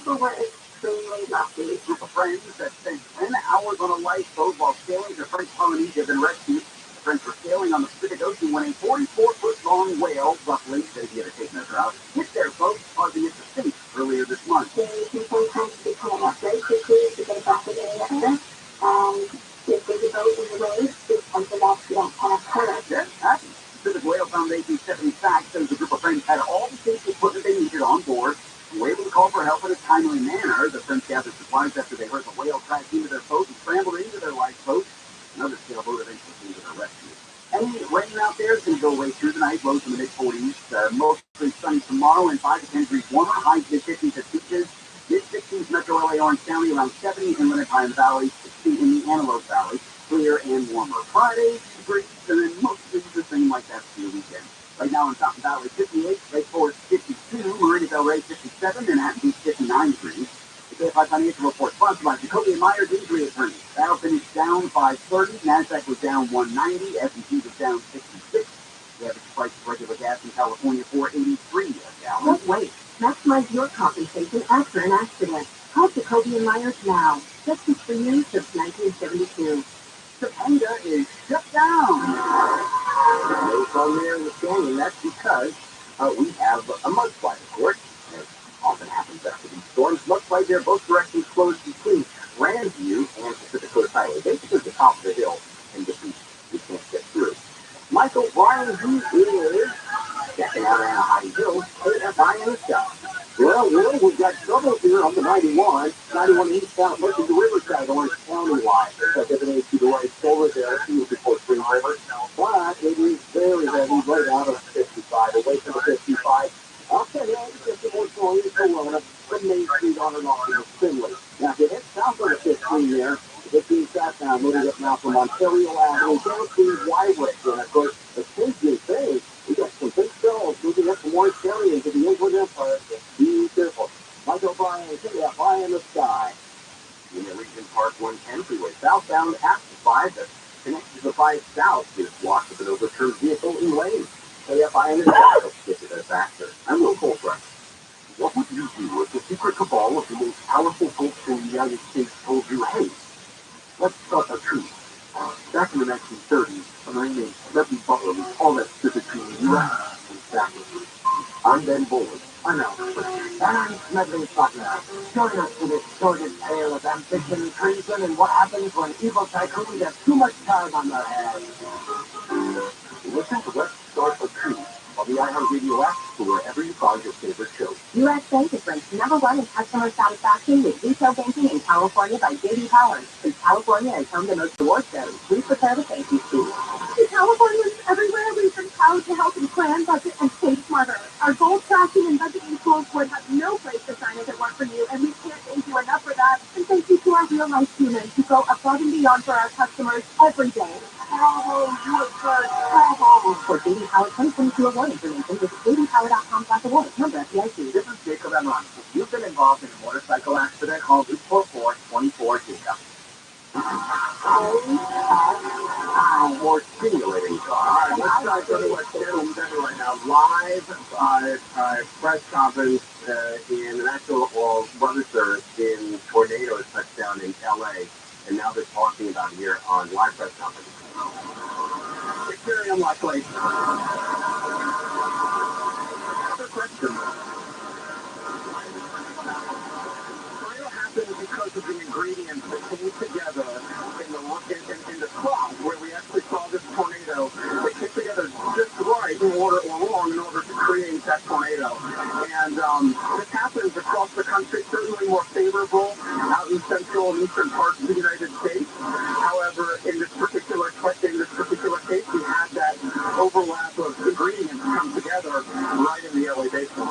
people were extremely lucky. A group of friends that spent 10 hours on a lifeboat while sailing to French Polynesia have been rescued. The French were sailing on the Pacific Ocean when a 44-foot-long whale, roughly, says he had a tape measure out, hit their boat, causing it to sink earlier this month. They can sometimes be coming up very quickly to get back in the area. If the boat in the waves, it's an accident can occur. That happens. Pacific Whale Foundation 70 Facts says the group of friends had all the safety equipment they needed on board and were able to call for help in a timely manner. The friends gathered supplies after they heard the whale crash into their boat and scrambled into their lifeboat. Another sailboat eventually came to their rescue. Any rain out there is going to go away through the night. Lows in the mid-40s. Mostly sunny tomorrow and 5 to 10 degrees warmer. Highs mid-50s at beaches. Mid-60s Metro LA Orange County, around 70 in Inland Pine Valley, 60 in the Antelope Valley. Clear and warmer. Friday, breeze, and then mostly the same like that for your weekend. Right now in Fountain Valley, 58, Lake Forest, 52, Marina Del Rey, 57, Manhattan Beach, 59 degrees. The KFI Financial Report sponsored by Jacoby and Myers Injury Attorney. Dow finished down 530, NASDAQ was down 190, S&P was down 66. The average price of regular gas in California, $4.83 a gallon. Don't wait. Maximize your compensation after an accident. Call Jacoby and Myers now. Justice for you since 1972. Topanga is shut down. No fun there in the storm, and that's because we have a mudslide, of course. As often happens after these storms, mudslide there, both directions closed between Grandview and Pacific Coast Highway. Basically, the top of the hill and the beach. You can't get through. Michael Bryan, who is checking out Anaheim Hills, KFI in the sky. Well, we've got trouble here on the 91 eastbound, pushing the Riverside, Orange County line. That's everything to the right shoulder there, before Spring River. But it is very heavy right out of 55, away from the 55. Up the hill, just before going to Corona, from Main Street on and off to Finley. Now, if you head south on the 15 there, the 15 southbound, moving up now from Ontario Avenue, down to Wywick. And of course, the Kingston thing, we got some big shells moving up from Orange County into the Inwood Empire. Be careful. Michael Bryan, KFI in the sky. In the Region Park 110 freeway southbound after 5, that connects to the 5 south is blocked with an overturned vehicle in lane. KFI in the sky. Let's get to that faster. I'm Will Colfront. What would you do if the secret cabal of the most powerful folks in the United States told you, hey, let's start a truth? Back in the 1930s, a man named Rabbi was all that stood between the U.S. and Saturday. I'm Ben Boland. I'm out. And I'm Smedley Butler. Join us for this sordid tale of ambition, treason, and what happens when evil tycoons have too much time on their hands. Listen to Let's Start a Truth on the iHeartRadio app or wherever you find your favorite show. U.S. Bank is ranked #1 in customer satisfaction with retail banking in California by J.D. Power. Since California is home to most award shows, please prepare to thank you speech. To Californians everywhere, we've been proud to help you plan, budget, and save smarter. Our goal tracking and budgeting tools would have no place to shine if it weren't for you, and we can't thank you enough for that. And thank you to our real-life humans who go above and beyond for our customers every day. Bravo, USA! Bravo! For J.D. Power 2022 award information, visit jdpower.com/awards. Number FDIC. This is Jacob and Ron. If you've been involved in a motorcycle accident, call 844-24-JACOB. More stimulating car. Let's start to what's going right now. Live press conference in the National Weather in tornadoes touchdown in LA. And now they're talking about it here on live press conference. It's very unlikely. Another question. Tornado happened because of the ingredients that came together in the cloud where we actually saw this tornado. They came together just right in order or wrong in order to create that tornado. And this happens across the country, certainly more favorable out in central and eastern parts of the United States. However, in this particular case, we had that overlap of ingredients come together right in the LA basin.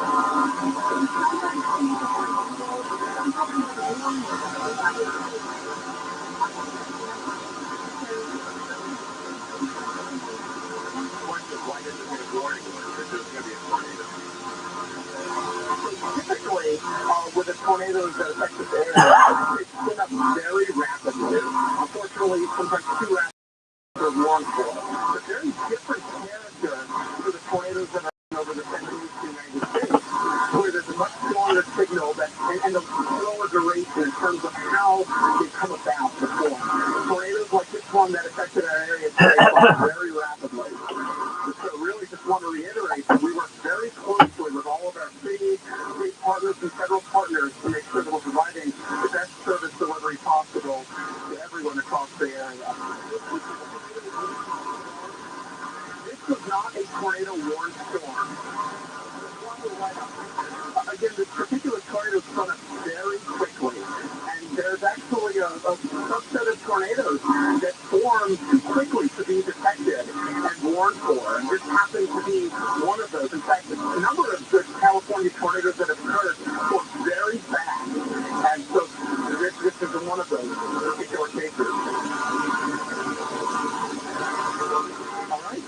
Typically, with the tornadoes that affect this area, they spin up very rapidly. Unfortunately, sometimes too rapid or long for it. But very different character for the tornadoes that are over the central United States, where there's a much stronger signal that, and the partners and federal partners to make sure that we're providing the best service delivery possible to everyone across the area. This was not a tornado-warned storm. Again, this particular tornado spun up very quickly, and there's actually a subset of tornadoes that form too quickly to be detected and warned for, and this happens to be one of those. In fact, a number of good California tornadoes that have occurred were very fast, and so this is one of those particular cases. All right?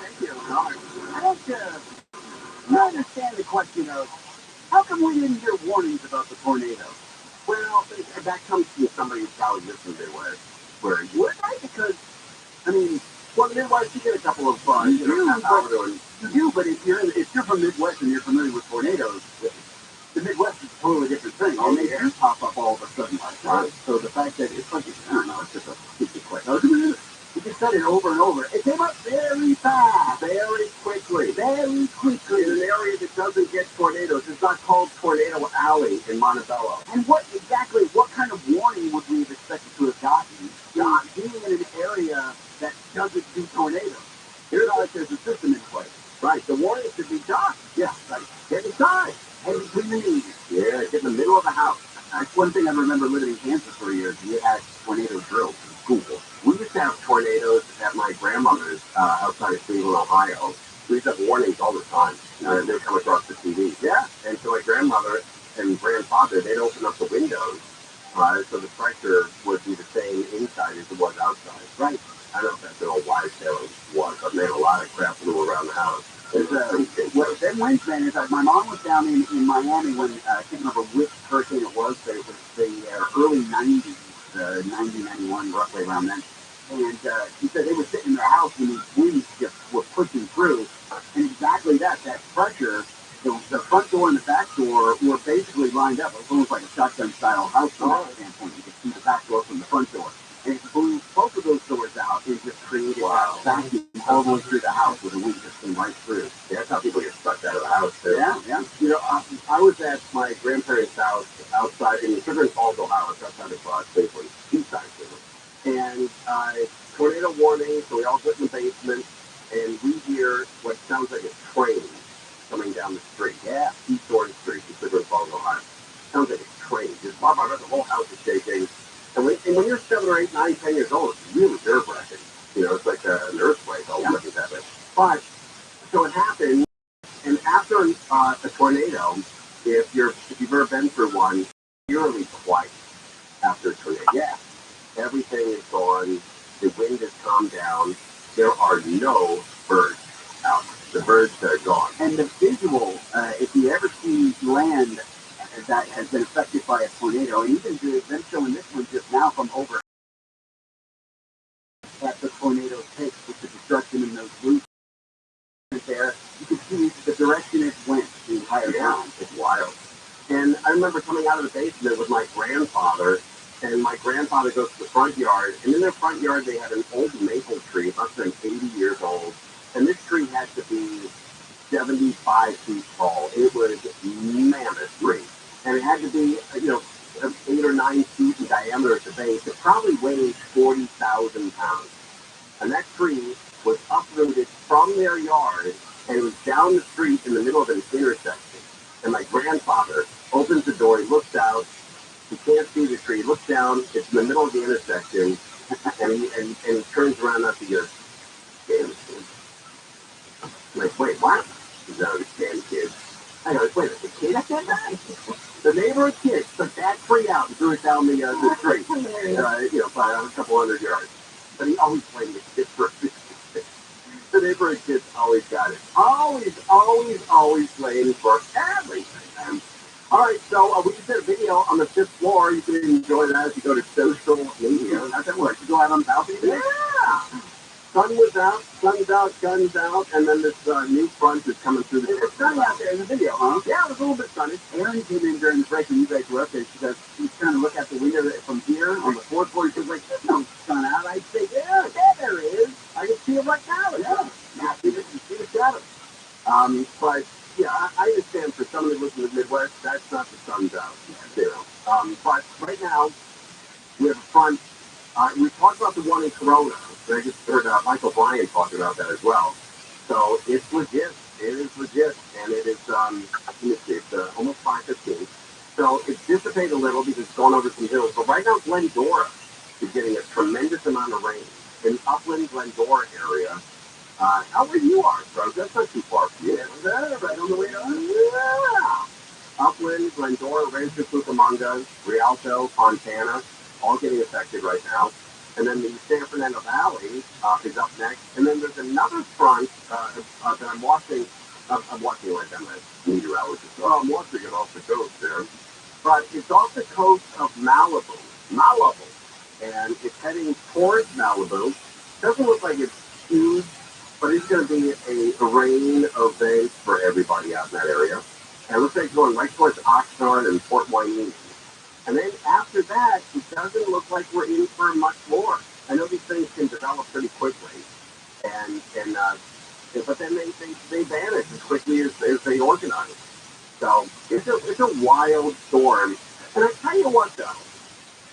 Thank you. All right. I understand the question of how come we didn't hear warnings about the tornado? Well, that comes from somebody who's probably lived in the Midwest, where you would, right? Because, I mean, well, the Midwest, you get a couple of, you do, but if you're from the Midwest and you're familiar with tornadoes, the Midwest is a totally different thing. And they do pop up all of a sudden like that. So the fact that it's like, I don't know, it's just a stupid question. You just said it over and over. It came up very fast, very quickly, in an area that doesn't get tornadoes. It's not called Tornado Alley in Montebello. And what kind of warning would we have expected to have gotten, not being in an area that doesn't do tornadoes? Here's like there's a system in place. Right, the warning should be done. Yeah, right. Get inside. And between the knees. Yeah, get in the middle of the house. That's one thing I remember living in Kansas for years. We had tornado drills in school. We used to have tornadoes at my grandmother's outside of Cleveland, Ohio. We used to have warnings all the time. They'd come across the TV. Yeah. And so my grandmother and grandfather, they'd open up the windows so the pressure would be the same inside as it was outside. Right. I don't know if that's an old wives' tale was, but man, a lot of crap flew around the house. Then Wednesday, my mom was down in Miami when, I can't remember which hurricane it was, but it was the early 90s, 90, 91, roughly around then. And she said they were sitting in their house when these winds just were pushing through. And exactly that pressure, the front door and the back door were basically lined up. It was almost like a shotgun-style house from that standpoint. You could see the back door from the front door. And it blew both of those doors out and just created a vacuum all the way through the house where the wind just came right through. Yeah, that's how people get sucked out of the house, too. Yeah, yeah. You know, I was at my grandparents' house outside in Sugar Falls, Ohio, outside of Cleveland, eastside Cleveland. And tornado warning, so we all sit in the basement, and we hear what sounds like a train coming down the street. Yeah, East Orange Street in Sugar Falls, Ohio. Sounds like a train. Just the whole house is shaking. And when you're 7 or 8, 9, 10 years old, it's really nerve-wracking. You know, it's like an earthquake all of a sudden. But, so it happened, and after a tornado, if you've ever been through one, eerily quiet after a tornado. Yeah. Everything is gone. The wind has calmed down. There are no birds out. The birds are gone. And the visual, if you ever see land that has been affected by a tornado, and even them showing this one just now from over at the tornado takes with the destruction in those blue there, you can see the direction it went the entire time. It's wild. And I remember coming out of the basement with my grandfather, and my grandfather goes to the front yard, and in their front yard they had an old maple tree, must have been 80 years old, and this tree had to be 75 feet tall. It was a mammoth tree. And it had to be, 8 or 9 feet in diameter at the base. It probably weighed 40,000 pounds. And that tree was uprooted from their yard, and it was down the street in the middle of an intersection. And my grandfather opens the door, he looks out, he can't see the tree, he looks down, it's in the middle of the intersection, and he turns around and he goes, "Damn, kid." I'm like, "Wait, what?" He goes, "Damn, kid." I go, "Wait, the kid at that time?" The neighborhood kid took that tree out and threw it down the street, by a couple hundred yards. But he always blamed the kid for it. The neighborhood kids always got it. Always blamed for everything. All right, so we just did a video on the 5th floor. You can enjoy that as you go to social media. How's that work? You go out on the balcony? Yeah. Sun was out, sun's out, guns out, and then this new front is coming through the... It was sunny out there in the video, huh? Yeah, it was a little bit sunny. Aaron came in during the break when you guys were up there. She goes, he's trying to look out the window from here on the 4th floor. She was like, "There's no sun out." I'd say, "Yeah, there is. I can see it right now." Yeah. Now, see the shadows. But Yeah, I understand for some that live in the Midwest, that's not the sun's out. Zero. But right now, we have a front. We talked about the one in Corona. And I just heard Michael Bryan talking about that as well. So it's legit. It is legit. And it is, let me see, it's almost 5:15. So it's dissipated a little because it's gone over some hills. But right now, Glendora is getting a tremendous amount of rain. In upland Glendora area, out where you are, bro. That's not too far from you. Right on the way down. Yeah. Upland, Glendora, Rancho Cucamonga, Rialto, Fontana, all getting affected right now. And then the San Fernando Valley is up next. And then there's another front that I'm watching. I'm watching like I'm a meteorologist. Oh, I'm watching it off the coast there. But it's off the coast of Malibu. And it's heading towards Malibu. Doesn't look like it's huge, but it's going to be a rain event for everybody out in that area. And it looks like it's going right towards Oxnard and Fort Wayne. And then after that, it doesn't look like we're in for much more. I know these things can develop pretty quickly, but then they vanish as quickly as they organize. So it's a wild storm. And I tell you what, though,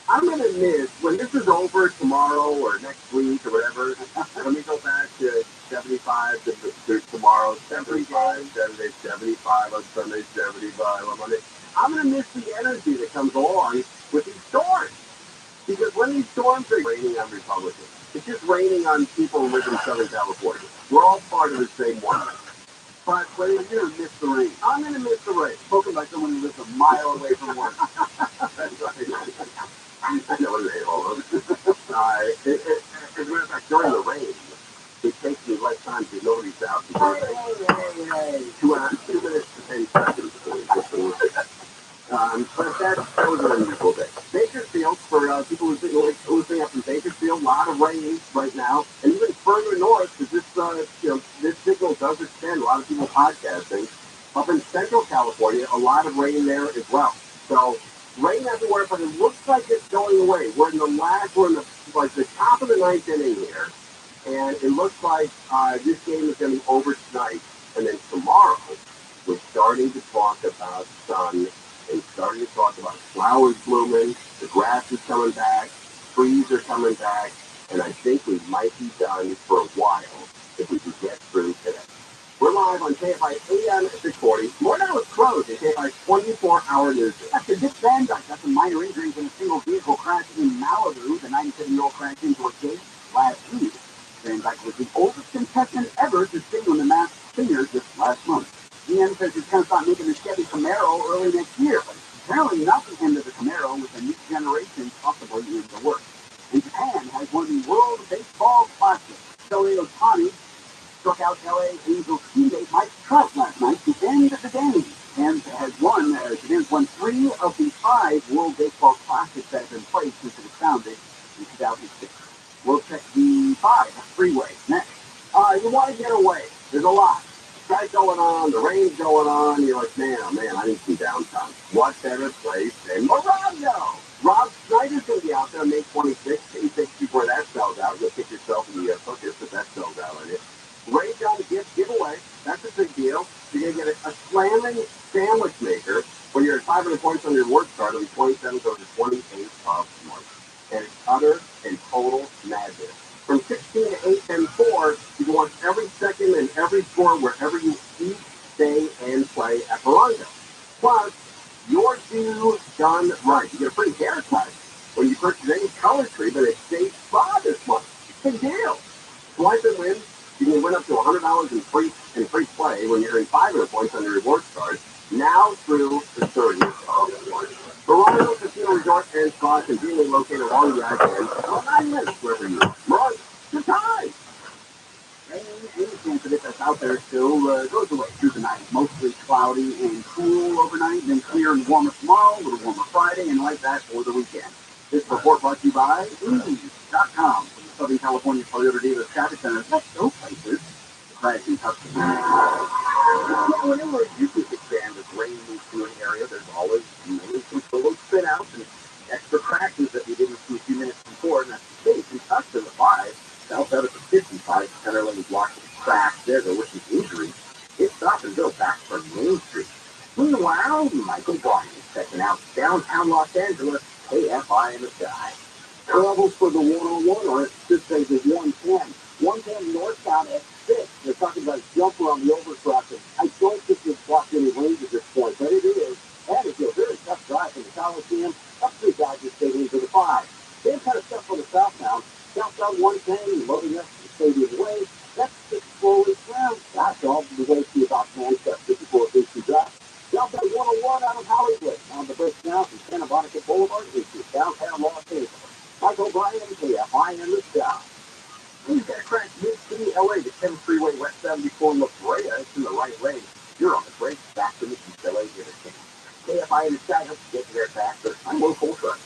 I'm going to miss, when this is over tomorrow or next week or whatever, let me go back to 75 to tomorrow, 75, Saturday, 75 on Sunday, 75 on Monday. I'm going to miss the energy that comes along with these storms. Because when these storms are raining on Republicans, it's just raining on people who live in Southern California. We're all part of the same one. But when you're going to miss the rain, I'm going to miss the rain. Spoken by someone who lives a mile away from work. That's right. I know what they all as a matter of fact, during the rain, it takes me less time to notice out. Hey. 2 minutes to 10 seconds. But that was an unusual day. Bakersfield, for people listening up in Bakersfield, a lot of rain right now, and even further north, because this signal does extend. A lot of people podcasting up in Central California, a lot of rain there as well. So rain everywhere, but it looks like it's going away. We're in the top of the ninth inning here, and it looks like this game is going to be over tonight, and then tomorrow we're starting to talk about sun. And starting to talk about flowers blooming, the grass is coming back, trees are coming back, and I think we might be done for a while if we can get through today. We're live on KFI AM at 640. More now is closed in KFI's 24-hour news. After Dick Van Dyke got some minor injuries in a single vehicle crash in Malibu, the 97-year-old crashed into a gate last week. Van Dyke was the oldest contestant ever to sing on the Masked Singer just last month. GM says he's going to start making the Chevy Camaro early next year, but apparently not the end of the Camaro, with a new generation possibly in the works. And Japan has one of the World Baseball Classics. Shohei Ohtani struck out LA Angels teammate Mike Trout last night to end the game, and Japan's won 3 of the 5 World Baseball Classics that have been played since it was founded in 2006. We'll check the 5 freeway next. You want to get away. There's a lot. Strike going on, the rain's going on, you're like, man, oh man, I need some downtime. What better place than Morocco? Rob Snyder's going to be out there May 26th. 8 before that sells out. You'll kick yourself in the focus if that sells out on it. Ray John gift giveaway. That's a big deal. You're going to get a slamming sandwich maker when you're at 500 points on your reward card on the 27th or the 28th of March. And it's utter and total madness. From 16 to 8 and 4, you can watch every second and every score wherever you eat, stay, and play at Veronda. Plus, your shoe done right. You get a free haircut when you purchase any color treatment at State Spa this month. Big deal. Swipe and win. You can win up to $100 in free play when you're in 500 points on your rewards card. Now through the 30th of March. Veronda Casino Resort and Spa conveniently located along the I-10, 9 minutes wherever you are. Veronda, good time. Any chance of it that's out there still goes away through the night. Mostly cloudy and cool overnight, then clear and warmer tomorrow, a little warmer Friday, and like that for the weekend. This report brought to you by Ease.com, from the Southern California Toyota Dealer Traffic Center. Let's go places. Crashing customers. Yeah, whenever you can expand this rain moves through an area, there's always some solo spin outs and extra crashes that we didn't see a few minutes before, and that's the case. In Tustin, the 5, south out of the 55, Tenderland blocked the crash there, there was some injury. It stopped and go back for I'm Michael Bryan, checking out downtown Los Angeles, KFI in the sky. Levels for the one-on-one are at 6 8 110. 110 northbound at 6. They're talking about a jumper on the overcrossing. I don't think it's blocked any lanes at this point, but it is. And it's a very tough drive from the Coliseum up to Dodger Stadium to the 5. Same kind of stuff on the southbound. Southbound 110, loading up to the Stadium Way. That's 6 slowly round. That's all the way to about Manchester 54 Casey Drive. Southbound 101 out of Hollywood. On the bridge now from Santa Monica Boulevard into downtown Los Angeles. Michael Bryan, KFI in the sky. You've got to crash mid-city LA to 10 Freeway West 74 La Brea. It's in the right lane. You're on the break. Back to East LA interchange. KFI in the sky helps you get there faster. I'm local trust.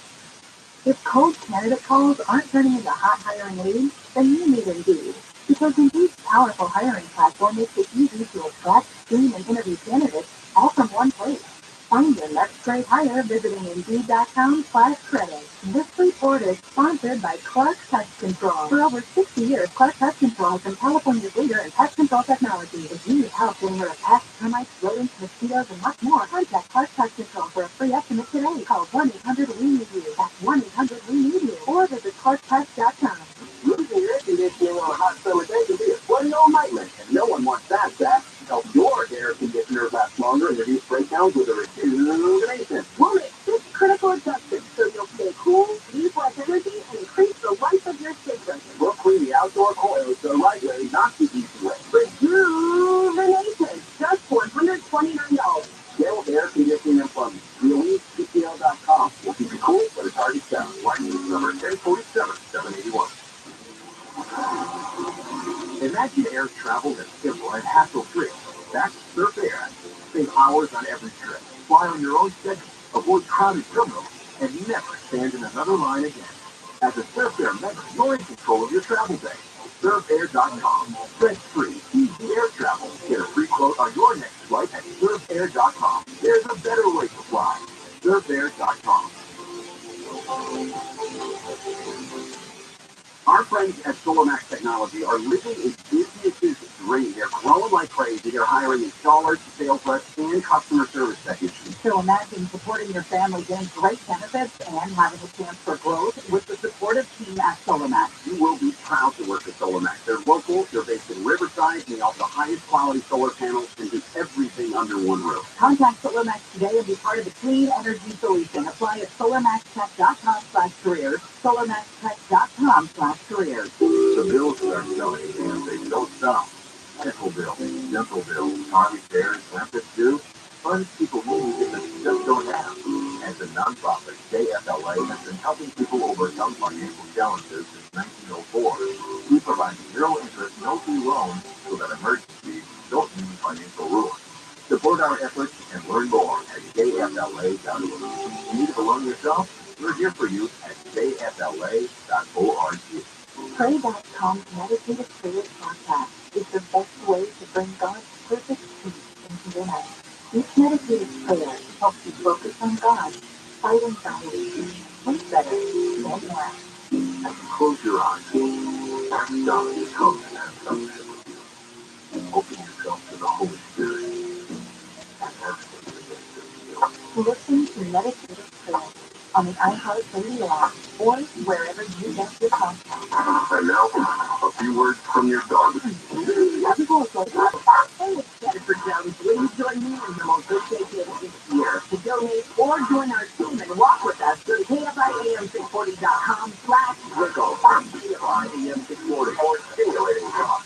If cold candidate calls aren't turning into hot hiring leads, then you need Indeed. Because Indeed's powerful hiring platform makes it easy to attract, screen, and interview candidates all from one place. Find your next great hire visiting Indeed.com/credit. This report is sponsored by Clark Pest Control. For over 60 years, Clark Pest Control has been California's leader in pest control technology. If you need help getting rid of pests, termites, rodents, mosquitoes, and much more, contact Clark Pest Control for a free estimate today. Call 1-800-WE-NEED-YOU. That's 1-800-WE-NEED-YOU. Or visit ClarkPest.com. Losing air conditioning on a hot summer day can be a sweaty old nightmare, and no one wants that, Zach. Help your air conditioner last longer and reduce breakdowns with a rejuvenation. We'll make 6 critical adjustments so you'll stay cool, use less energy, and increase the life of your system. We'll clean the outdoor coils the right way, not the easy way. Rejuvenation, just $429. Gale Air Conditioning and Plumbing. RealEasePCL.com. We'll keep you cool, but it's already sound. License number 1047-781. Imagine air travel that's simple and hassle-free. That's Surf Air. Save hours on every trip. Fly on your own schedule. Avoid crowded terminals. And never stand in another line again. As a Surf Air member, you're in control of your travel day. SurfAir.com. Stress-free, easy air travel. Get a free quote on your next flight at SurfAir.com. There's a better way to fly. SurfAir.com. Our friends at SolarMax Technology are living a business's dream. They're growing like crazy. They're hiring installers, sales reps, and customer service technicians. So imagine supporting your family getting great benefits and having a chance for growth with the supportive team at SolarMax. You will be proud to work at SolarMax. They're local, they're based in Riverside, and they offer the highest quality solar panels and do everything under one roof. Contact SolarMax today and be part of the clean energy solution. Apply at SolarMaxTech.com/careers. SolarMaxTech.com/careers. The bills start selling and they don't stop. Medical bills, dental bills, car repairs, benefits due. Funds people need but just don't have. As a nonprofit, JFLA has been helping people overcome financial challenges since 1904. We provide zero interest, no fee loans so that emergencies don't mean financial ruin. Support our efforts and learn more at jfla.org. Need a loan yourself? We're here for you at jfla.org. Pray.com's meditative prayer podcast is the best way to bring God's perfect peace into your life. Each meditative prayer helps you focus on God, fight anxiety, sleep better, and more. Close your eyes. Ask God to come and have fellowship with you. Open yourself to the Holy Spirit and ask Him to minister to you. Listen to meditative prayer on the iHeartRadio app or wherever you get your podcasts. And now, a few words from your dog. Hey, it's Jennifer Jones. Please join me in the most birthday gift this year. To donate or join our team and walk with us, go to KFIAM640.com/wiggle. KFIAM640 for stimulating talk.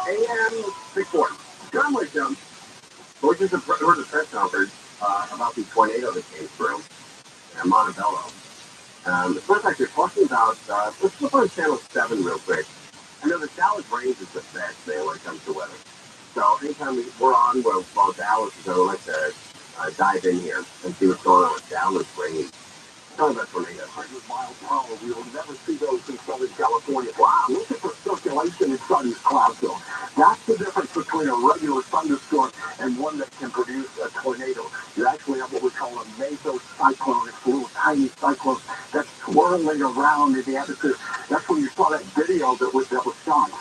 AM 640. John Wisdom, voices of heard a press conference about the tornado that came through in Montebello. The first they're talking about, let's flip on channel 7 real quick. I know that Dallas rains is the best day when it comes to weather. So anytime we're on, while Dallas is on, I like to dive in here and see what's going on with Dallas rain. Oh, that's what I got. 100-mile power wheel. You never see those in Southern California. Wow, look at the circulation inside these clouds, though. That's the difference between a regular thunderstorm and one that can produce a tornado. You actually have what we call a mesocyclone. It's a little tiny cyclone that's swirling around in the atmosphere. That's when you saw that video that was shot.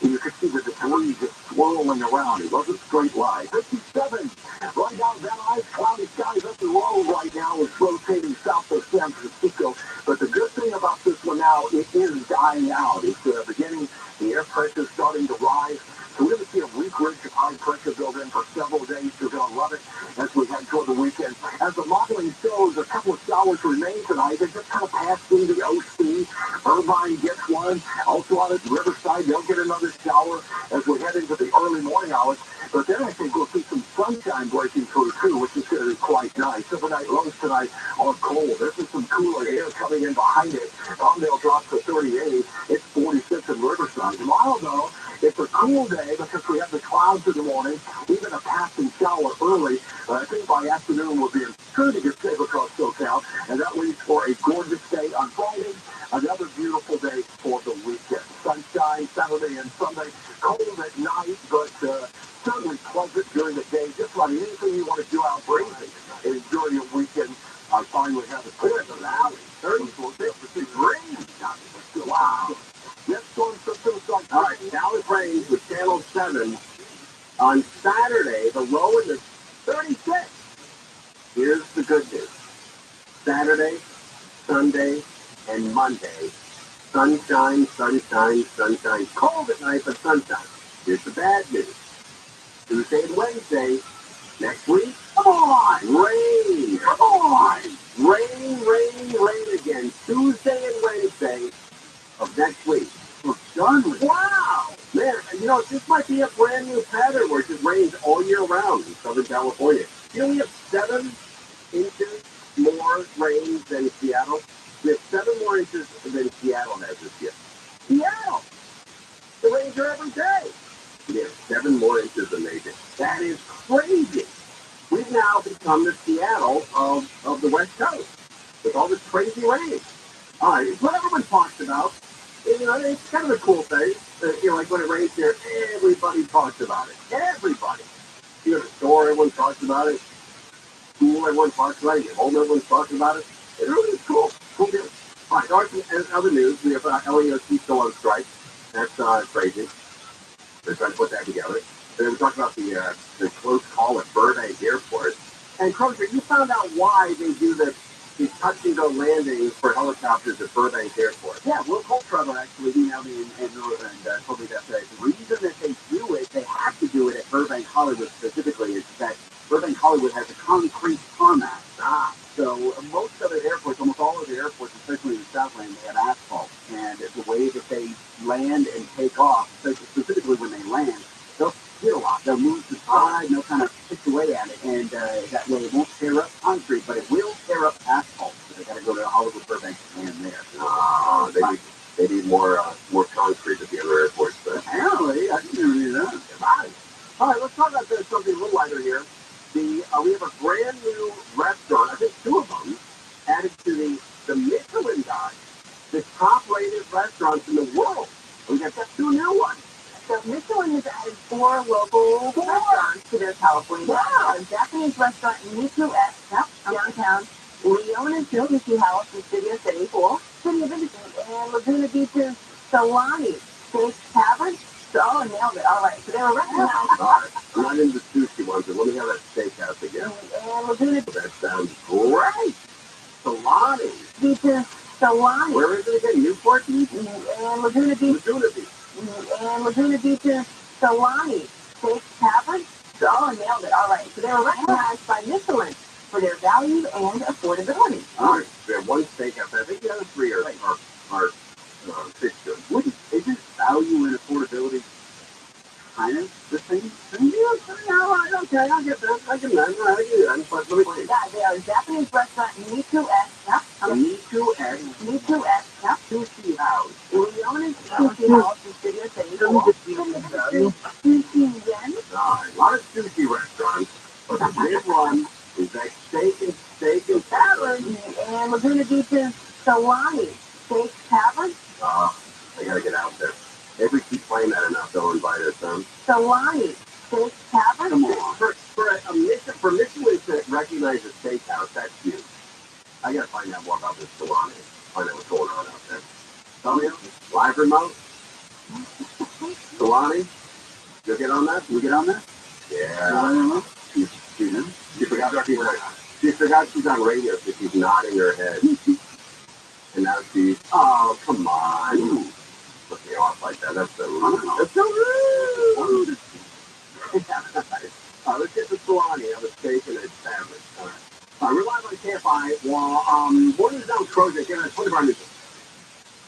And you could see the debris just swirling around. It wasn't straight line. 57. Right now, that eyes, cloudy skies up the road right now is rotating south of San Francisco. But the good thing about this one now, it is dying out. It's beginning, the air pressure is starting to rise. So we're going to see a weak ridge of high pressure build in for several days. You're going to love it as we head toward the weekend. As the modeling shows, a couple of showers remain tonight. They just kind of pass through the OC. Irvine gets one. Also out at Riverside, they'll get another shower as we head into the early morning hours. But then I think we'll see some sunshine breaking through too, which is going to be quite nice. Overnight lows tonight are cold. This is some cooler air coming in behind it. Palmdale drops to 38. It's 46 in Riverside. Tomorrow, though, it's a cool day because we have the clouds in the morning, even a passing shower early. I think by afternoon we'll be in pretty good shape across SoCal, and that leads for a gorgeous day on Friday. Another beautiful day for the weekend. Sunshine Saturday and Sunday. Cold at night, but certainly pleasant during the day. Just about anything you want to do out breathing and enjoy your weekend. I finally have a clear in the valley. 34 rain. Wow. Next storm system starts. All right, now it rains with Channel 7 on Saturday. The low in the 36. Here's the good news. Saturday, Sunday, and Monday. Sunshine, sunshine, sunshine. Cold at night, but sunshine. Here's the bad news. Tuesday and Wednesday. Next week, come on, rain. Come on. Rain, rain, rain again. Tuesday and Wednesday of next week. We're done with it. Wow. Man, this might be a brand new pattern where it just rains all year round in Southern California. We have 7 inches more rain than Seattle. We have 7 more inches than Seattle has this year. Seattle! The rains are every day. We have 7 more inches than they did. That is crazy. We've now become the Seattle of the West Coast with all this crazy rain. All right, it's what everyone talks about. It's kind of a cool thing. Like when it rains here, everybody talks about it. Everybody. The store, everyone talks about it. School, everyone talks about it. At home, everyone's talking about it. It really is cool. Cool deal. All right, and other news, we have LAOC still on strike. That's crazy. They're trying to put that together. Then we talked about the close call at Burbank Airport. And Crozier, you found out why they do these touch-and-go landings for helicopters at Burbank Airport. Yeah, Will Coltrane actually emailed me and told me that the reason that they do it, they have to do it at Burbank Hollywood specifically, is that Burbank Hollywood has a concrete tarmac. So most other airports, almost all of the airports, especially in the Southland, they have asphalt. And the way that they land and take off, specifically when they land, they'll skid a lot. They'll move to the side, and they'll kind of pitch away at it. And that way it won't tear up concrete, but it will tear up asphalt. So they got to go to Hollywood Burbank to land there. They need more concrete at the other airports. But apparently, I didn't even know that. All right, let's talk about something a little lighter here. We have a brand new restaurant, I think 2 of them, added to the Michelin Guide, the top-rated restaurants in the world. We got 2 new ones. So Michelin has added 4 local restaurants to their California. Wow. A Japanese restaurant in Niku-esque, downtown. Leona's Sushi House in Studio City, City of Industry, and Laguna Beach's Salami Steak Tavern. Oh, nailed it. All right. So they were recognized. All right. I'm not into sushi ones, but let me have that steakhouse again. And Laguna Beach. That sounds great. Salami. Beach's Salami. Where is it again? Newport Beach? And Laguna Beach. Laguna Beach. And Laguna Beach's Salami Steak Tavern. Oh, nailed it. All right. So they were recognized by Michelin for their value and affordability. All right. We have one steakhouse. I think the other 3 are fish goods. Isn't value and affordability kind of the same thing? Yeah, okay, I'll get that. I can do that. But let me see. Yeah, they are a Japanese restaurant, Niku-esque. Niku-esque. Sushi House. Leona's Sushi House in Studio City. Sushi Yen. A lot of sushi restaurants, but the big one is that steak and tavern. and Laguna Beach's Salami Steak Tavern. Oh, I gotta get out there. If we keep playing that enough, they'll invite us, huh? Salami Steak Tavern? Come on. For Michelin to recognize a steakhouse, that's huge. I gotta find out more about this salami. Find out what's going on out there. Tell me, live remote? Salami? You'll get on that? You get on that? Yeah. She forgot she's on radio, so she's nodding her head. And now she's, oh, come on. Look me off like that. That's so rude. That's so rude. Let's get the salami of a steak and a sandwich. All right. We're live on KFI. Well, what is that project? Get a 24 hour news.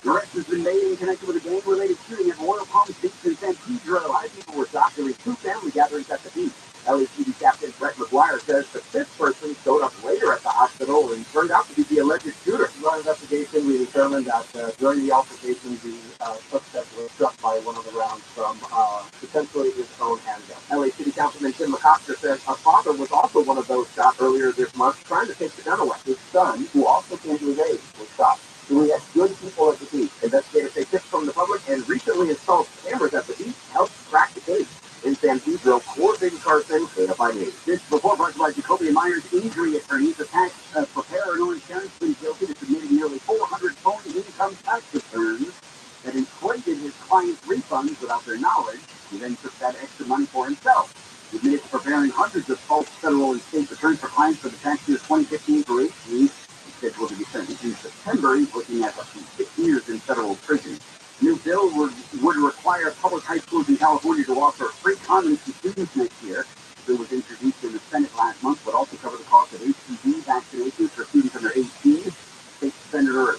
The arrest has been made and connected with a gang-related shooting at Royal Palm Beach in San Pedro. 5 people were shot during 2 family gatherings at the beach. LAPD Captain Brett McGuire says the 5th person showed up later at the hospital and turned out to be the alleged shooter. In our investigation, we determined that during the altercation, the suspect was struck by one of the rounds from potentially his own handgun. LA City Councilman Tim McCosker says a father was also one of those shot earlier this month trying to take the gun away. His son, who also came to his aid, was shot. So we had good people at the beach. Investigators say tips from the public and recently installed cameras at the beach helped crack the case. In San Pedro, Corbin Carson, KFI News. This report brought to you by Jacoby Myers Injury Attorneys. A tax preparer in Orange County has been guilty of submitting nearly 400 phony income tax returns that inflated his clients' refunds without their knowledge. He then took that extra money for himself. He admitted to preparing hundreds of false federal and state returns for clients for the tax year 2015 through 18. He's scheduled to be sentenced in September. He's looking at up to 6 years in federal prison. New bill would require public high schools in California to offer free condoms to students next year. The bill was introduced in the Senate last month, but also cover the cost of HPV vaccinations for students under 18. State Senator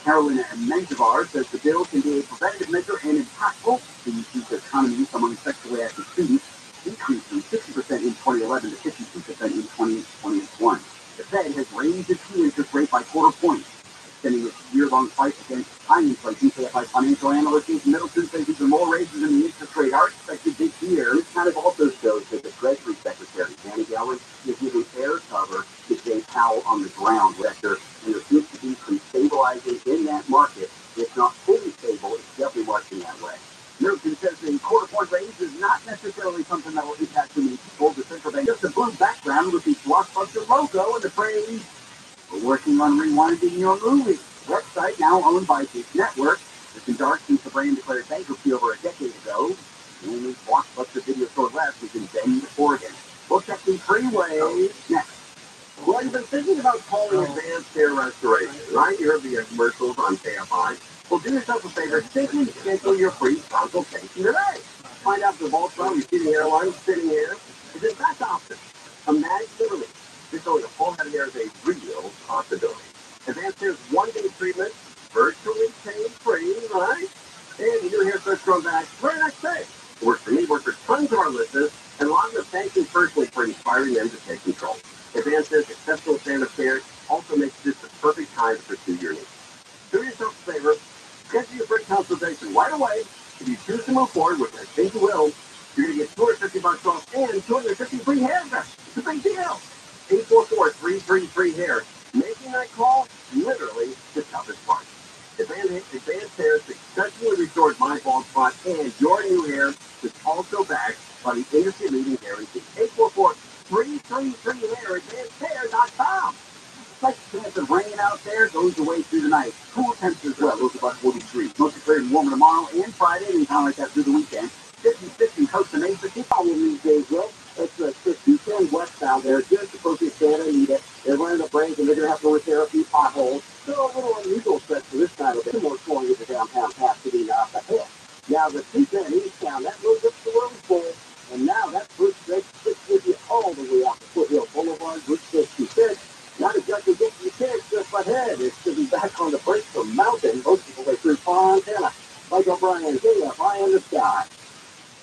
Carolyn Menjivar says the bill can be a preventative measure and impactful. The youth economy use among sexually active students increased from 60% in 2011 to 52% in 2021. The Fed has raised its key interest rate by quarter point, extending its year-long fight against high inflation. KFI financial analyst Jason Middleton says even more raises in the interest rate are expected this year. This kind of also shows that the Treasury Secretary, Janet Yellen, is giving air cover to Jay Powell on the ground sector, and there seems to be some stabilizing in that market. If not fully stable, it's definitely marching that way. Middleton says the quarter point raise is not necessarily something that will impact too many people. The central bank just a blue background with the blockbuster logo and the phrase, "We're working on rewinding your movie." Website now owned by Dish Network. It's been dark since the brand declared bankruptcy over a decade ago. The only blockbuster video store left is in Bend, Oregon. We'll check the freeway next. Well, you've been thinking about calling Advanced Hair Restoration, right? You heard the commercials on KFI. Well, do yourself a favor. Simply schedule your free consultation today. Find out if the vaults from your receding hairline, sitting hair, is in fact option. Imagine the relief. Just knowing a full head of hair is a real possibility. Advanced Hair's one-day treatment, virtually pain-free, right? And your hair starts growing back very next day. It works for me, works for tons of our listeners, and a lot of them thank you personally for inspiring them to take control. Advanced Hair's exceptional standard of care also makes this the perfect time to pursue your needs. Do yourself a favor, schedule your free consultation right away. If you choose to move forward, which I think you will, you're going to get $250 off and 250 free haircuts. It's a big deal. 844-333-HAIR. Making that call, literally the toughest part. Advanced Hair successfully restored my bald spot, and your new hair is also backed by the industry-leading guarantee. 844-333-HAIR, AdvancedHair.com. It's like the chance of rain out there goes away through the night. Cool temps as well. Those about 40 degrees. Mostly clear and warmer tomorrow and Friday, and kind of like that through the weekend. 50 in Costa Mesa. Keep on with these days, well. It's the 210 westbound there, just associate Santa Anita. They're running the brakes, and they're going to have to repair a few potholes. Still a little unusual stretch for this side of it. More slowing into downtown Pasadena up ahead. Now, the 210 eastbound, that moves up to where we full, and now that bridge sticks with you all the way out to Foothill Boulevard, Route 66. Not exactly getting your kids just ahead. It's to be back on the brakes from Mountain. Most people are through Fontana. Like O'Brien, KFI in the sky.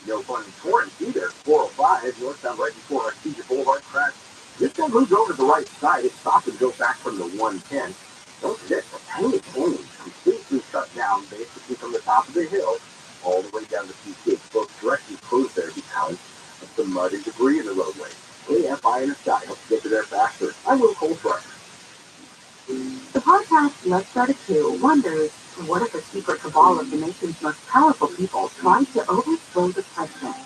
No fun in Torrance either. 405, northbound right before Artesia Boulevard crash. This one moves over to the right side. It stops and goes back from the 110. Don't forget the Tiny Canyon completely shut down basically from the top of the hill all the way down to PK. Both directions closed there because of some mud and debris in the roadway. KFI in the sky helps get to there faster. I'm Will Coltrane. Let's start a coup wonders, what if a secret cabal of the nation's most powerful people tried to overthrow the president?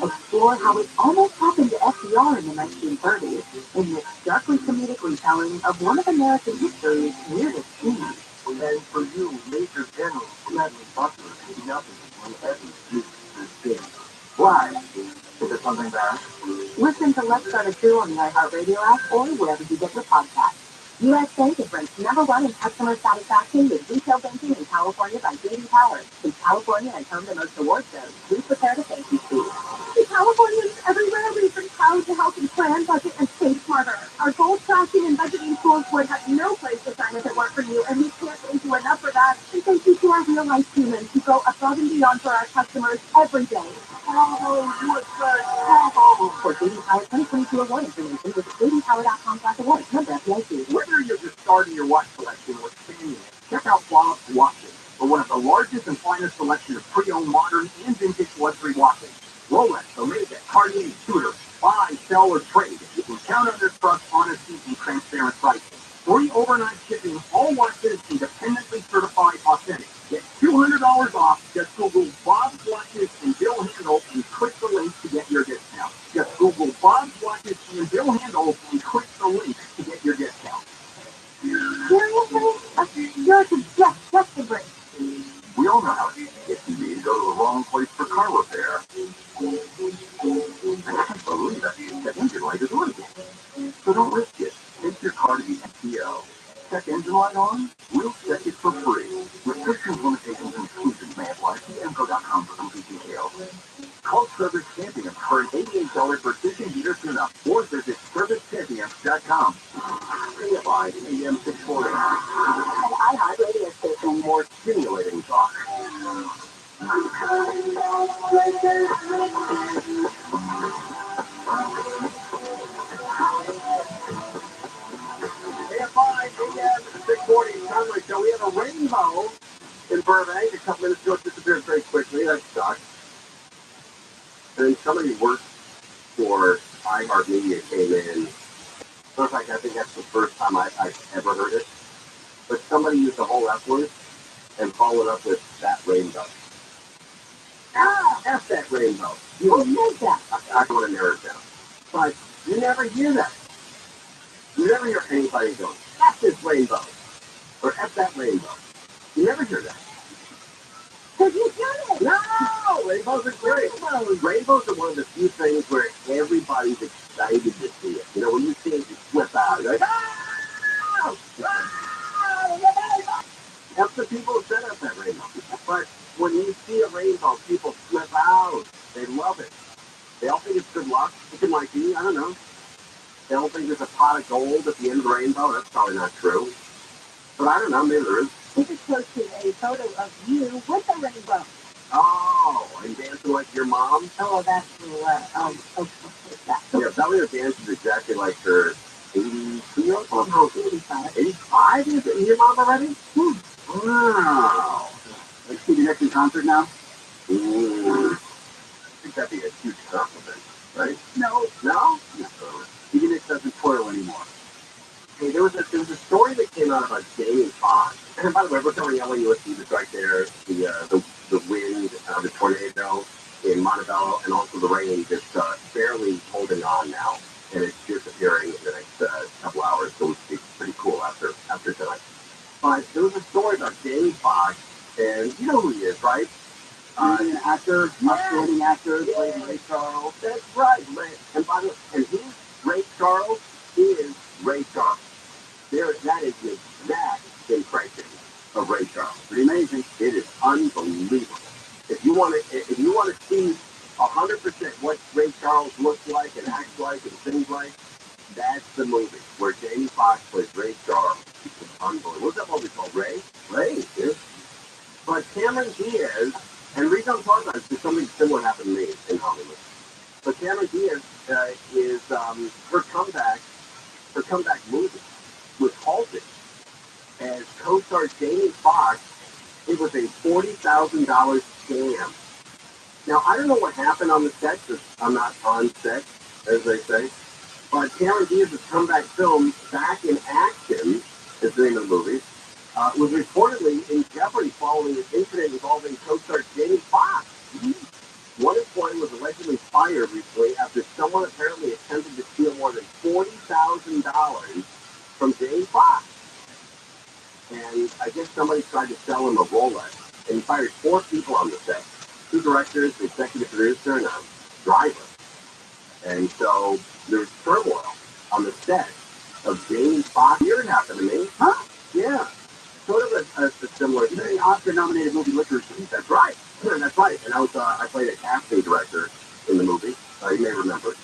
Explore how it almost happened to FDR in the 1930s in this darkly comedic retelling of one of American history's weirdest scenes. And for you, Major General Bradley Butler is nothing when Evans uses his thing. Why? Is it something bad? Listen to Let's Start a Coup on the iHeartRadio app or wherever you get your podcasts. U.S. Bank is ranked #1 in customer satisfaction with retail banking in California by J.D. Power. Since California has home to most award shows, please prepare to thank you, Steve. The Californians everywhere, we've been proud to help you plan, budget, and save smarter. Our goal tracking and budgeting tools would have no place to shine if it weren't for you, and we can't thank you enough for that. And thank you to our real-life humans who go above and beyond for our customers every day. For J.D. Power 2022 award information, visit jdpower.com/awards. Member FDIC. Whether you're just starting your watch collection or expanding it, check out Bob's Watches for one of the largest and finest selection of pre-owned, modern, and vintage luxury watches. Rolex, Omega, Cartier, Tudor, buy, sell, or trade. You can count on their trust, honesty, and transparent pricing. Free overnight shipping, all watches independently certified authentic. Get $200 off. Just Google Bob's Watches and Bill Handle and click the link to get your discount. Just Google Bob's Watches and Bill Handle and click the link to get your discount. Seriously? You're just a break. We all know how it can be to go to the wrong place for car repair. I can't believe it. The engine light is on again. So don't risk it. Take your car to the MPO. Check engine light on? We'll check it for free. Restrictions, limitations, and exclusions may apply. See MCO.com for complete details. Call Service Champion for an $88 precision heater tune-up or visit ServiceChampion.com. KFI AM 640. An iHeart radio station. More stimulating talk. KFI AM 640. Sunlight Show. We have a rainbow in Burbank. A couple minutes ago, it disappeared very quickly. That sucks. And somebody worked for iHeartMedia came in. In fact, I think that's the first time I've ever heard it. But somebody used the whole F word and followed up with that rainbow. F that rainbow. Who said that? I don't want to narrow it down. But you never hear that. You never hear anybody going, F this rainbow. Or F that rainbow. You never hear that. Because you done it. No! Rainbows are great. Rainbows are one of the few things where everybody's excited to see it. You know, when you see it, you flip out. You're like, oh! That's the people who set up that rainbow. But when you see a rainbow, people flip out. They love it. They all think it's good luck. It might be, I don't know. They don't think there's a pot of gold at the end of the rainbow. That's probably not true. But I don't know, maybe there is. We just posted a photo of you with a rainbow. Oh, and dancing like your mom? Oh, that's that. Yeah, Bella dances exactly like her 82-year-old. Oh, no, 85. 85 is it? Your mom already? Wow. Like, see the next concert now? I think that'd be a huge compliment, right? No. No? No. Even if it doesn't toil anymore. Hey, there was a story that came out about Jamie Foxx. And by the way, we're covering LAUSD that's right there. The wind, the tornado in Montebello, and also the rain that's barely holding on now. And it's disappearing in the next couple hours, so it's pretty cool after tonight. But there was a story about Jamie Foxx, and you know who he is, right? An actor, Australian actor, played Ray Charles. That's right, Ray. And by the way, and Ray Charles is Ray Charles. That is the exact impression of Ray Charles. Pretty amazing. It is unbelievable. If you want to see 100% what Ray Charles looks like and acts like and sings like, that's the movie where Jamie Foxx plays Ray Charles. It's unbelievable. What's that movie called? Ray? Ray, dude. But Cameron Diaz, and the reason I'm talking about it is because something similar happened to me in Hollywood. But Cameron Diaz is her comeback movie was halted as co-star Jamie Foxx. It was a $40,000 scam. Now, I don't know what happened on the set, because I'm not on set, as they say, but Cameron Diaz's comeback film, Back in Action, is the name of the movie, was reportedly in jeopardy following an incident involving co-star Jamie Foxx. One employee was allegedly fired recently after someone apparently attempted to steal more than $40,000 from Jamie Foxx. And I guess somebody tried to sell him a Rolex, and he fired 4 people on the set. 2 directors, the executive producer, and a driver. And so there's turmoil on the set of Jamie Foxx. Here it happened to me. Huh? Yeah. Sort of a similar thing. The Oscar-nominated movie Licorice. That's right. That's right. And I played a casting director in the movie. You may remember.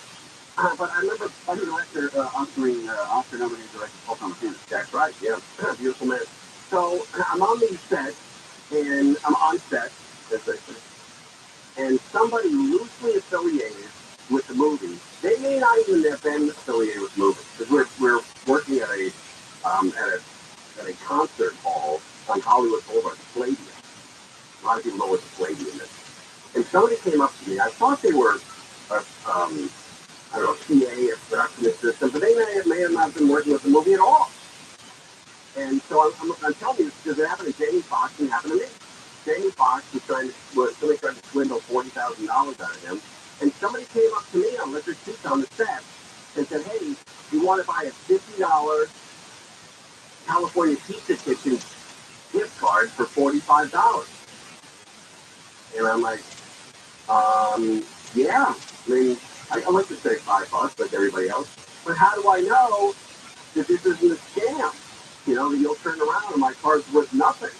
But I remember playing director, Oscar-nominated director Paul Thomas Anderson. That's right. Yeah. Beautiful man. So I'm on these sets, and I'm on set, and somebody loosely affiliated with the movie. They may not even have been affiliated with the movie, because we're working at a concert hall on Hollywood Boulevard, Palladium. A lot of people know what the Palladium is. And somebody came up to me. I thought they were, I don't know, PA or production assistant, but they may have not been working with the movie at all. And so I'm telling you, because it happened to Jamie Foxx and it happened to me. Jamie Foxx somebody tried to swindle $40,000 out of him. And somebody came up to me on ROTHSCHILD on the set and said, hey, you want to buy a $50 California Pizza Kitchen gift card for $45? And I'm like, yeah. I mean, I like to say $5 like everybody else. But how do I know that this isn't a scam? You know, that you'll turn around and my card's worth nothing.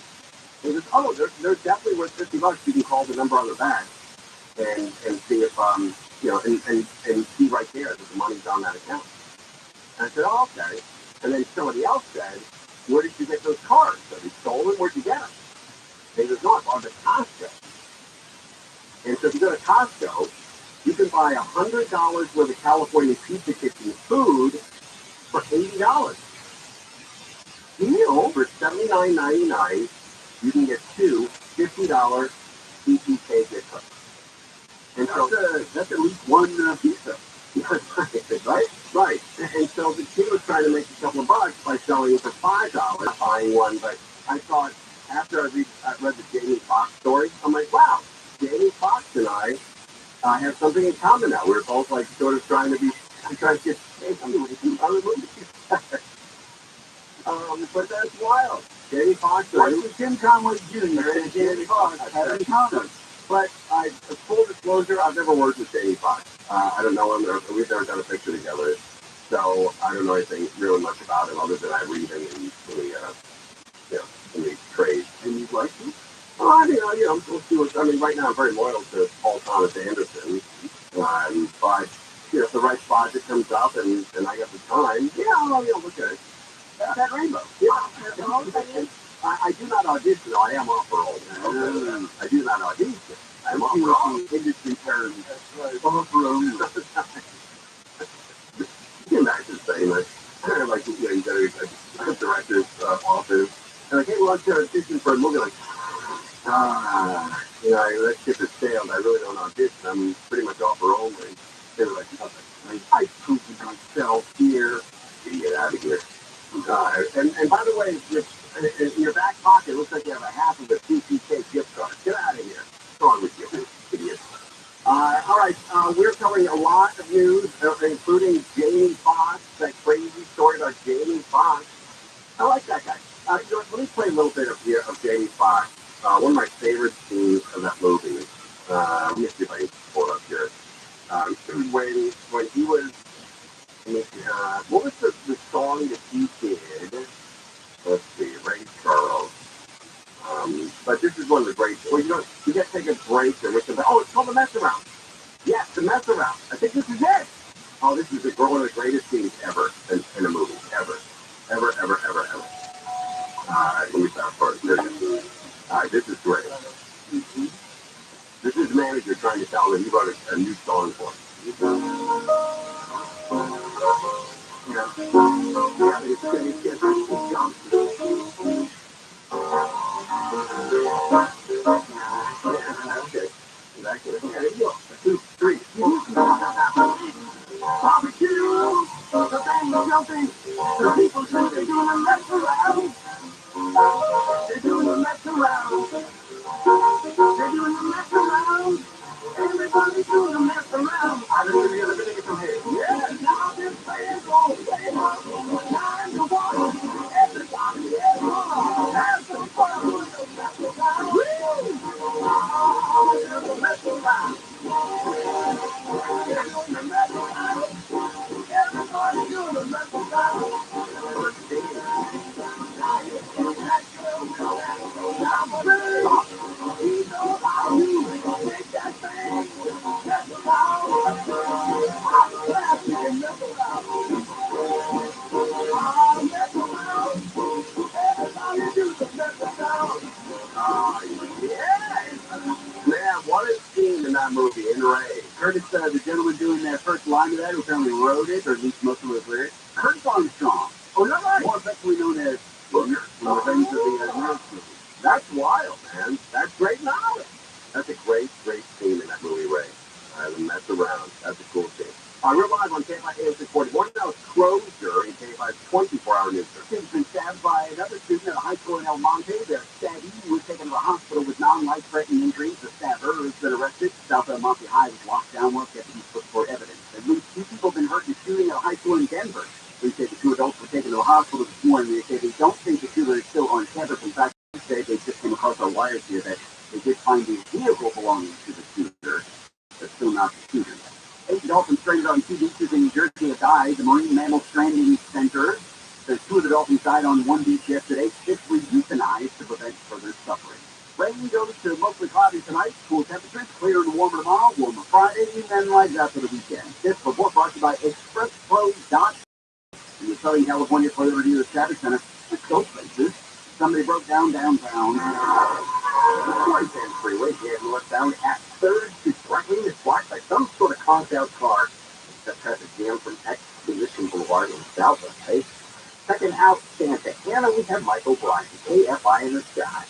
And he goes, oh, they're definitely worth $50. You can call the number on the back and see if, and see right there that the money's on that account. And I said, oh, okay. And then somebody else said, where did you get those cards? Are they stolen? Where'd you get them? And he goes, no, I bought them at Costco. And so if you go to Costco, you can buy $100 worth of California Pizza Kitchen food for $80. Deal for $79.99. You can get 2 $50 PPK gift cards. And so that's at least one pizza. Right? Right. And so the kid was trying to make a couple of bucks by selling it for $5, buying one. But I thought, after I read the Jamie Foxx story, I'm like, wow, Jamie Foxx and I have something in common now. We're both like sort of trying to get paid on the movie. But that's wild. Jamie Foxx, Tim Conway Jr. and Jamie Foxx have in common. But full disclosure, I've never worked with Jamie Foxx. I don't know him. We've never done a picture together. So I don't know anything really much about him other than I read him in the trades. And you'd like to? Well, we'll see what, right now I'm very loyal to Paul Thomas Anderson. But, if the right project comes up and I got the time, I'll look at it. That rainbow. Yeah. I do not audition, though. I am off parole. I do not audition. I am off parole. Industry terms. That's right. Off parole. You can imagine saying that. Like, you got a director's office. And like, hey, well, I'm going to audition for a movie. Like, that ship has sailed. I really don't audition. I'm pretty much off parole. They were like, I pooped myself here. Get out of here. And by the way, in your back pocket, it looks like you have a half of a PPK gift card. Get out of here. What's wrong with you, idiot? All right, we're covering a lot of news, including Jamie Foxx, that crazy story about Jamie Foxx. I like that guy. Let me play a little bit of Jamie Foxx. One of my favorite scenes of that movie. Let me see if I can pull it up here. When he was, what was the song that he did? Let's see, Ray Charles. But this is one of the great. Well, you got to take a break and listen. Oh, it's called The Mess Around. Yes, The Mess Around. I think this is it. Oh, this is one of the greatest scenes ever in a movie. Ever. Let me stop first. This is great. This is the manager trying to tell him he wrote a new song for him. Okay. Exactly. There you go. 2, 3. Barbecue! The band jumping! The people jumping doing a mess around! They're doing the mess around. They're doing the mess around. Everybody's doing the mess around. I don't even let me take it from here. Yeah, now this playing goes. Time to walk. Everybody is on. Have some fun with the mess around. Woo! They're doing the mess around. They're doing the mess around. Everybody's doing the mess around. Man, what a scene in that movie, in Ray. Curtis, the gentleman doing that first line of that, who apparently wrote it, or at least most of his lyrics, Kurt Armstrong. Oh, no, right. More affectionately known as Booger, from the Revenge of the Nerds movie. That's wild, man. That's great knowledge. That's a great, great scene in that movie, Ray. The mess around. That's a cool scene. We're live on KFI AM641. Now it's Crozier in KFI's 24-hour news. Student's been stabbed by another student at a high school in El Monte. The stabbee was taken to the hospital with non-life-threatening injuries. The stabber has been arrested. South El Monte High was locked down while deputies looked for evidence. At least 2 people have been hurt in a shooting at a high school in Denver. Police say the 2 adults were taken to the hospital this morning. They say they don't think the shooter is still on campus. In fact, they just came across our wires here that they did find a vehicle belonging to the shooter. That's still not the shooter yet. 8 dolphins stranded on 2 beaches in New Jersey have died. The Marine Mammal Stranding Center says 2 of the dolphins died on 1 beach yesterday. 6 were euthanized to prevent further suffering. Rain goes to mostly cloudy tonight. Cool temperatures, clear and warmer tomorrow, warmer Friday, and then lights out for the weekend. This report brought to you by ExpressPro.com. In the Southern California Toyota Dealer Traffic Center, let's go places. Somebody broke down downtown. The 4010 freeway heading northbound at 3rd to Franklin is blocked by some sort of conked-out car. That traffic jam from Exposition Boulevard in south of Pace. Checking out Santa Ana, we have Michael Bryan, KFI in the sky.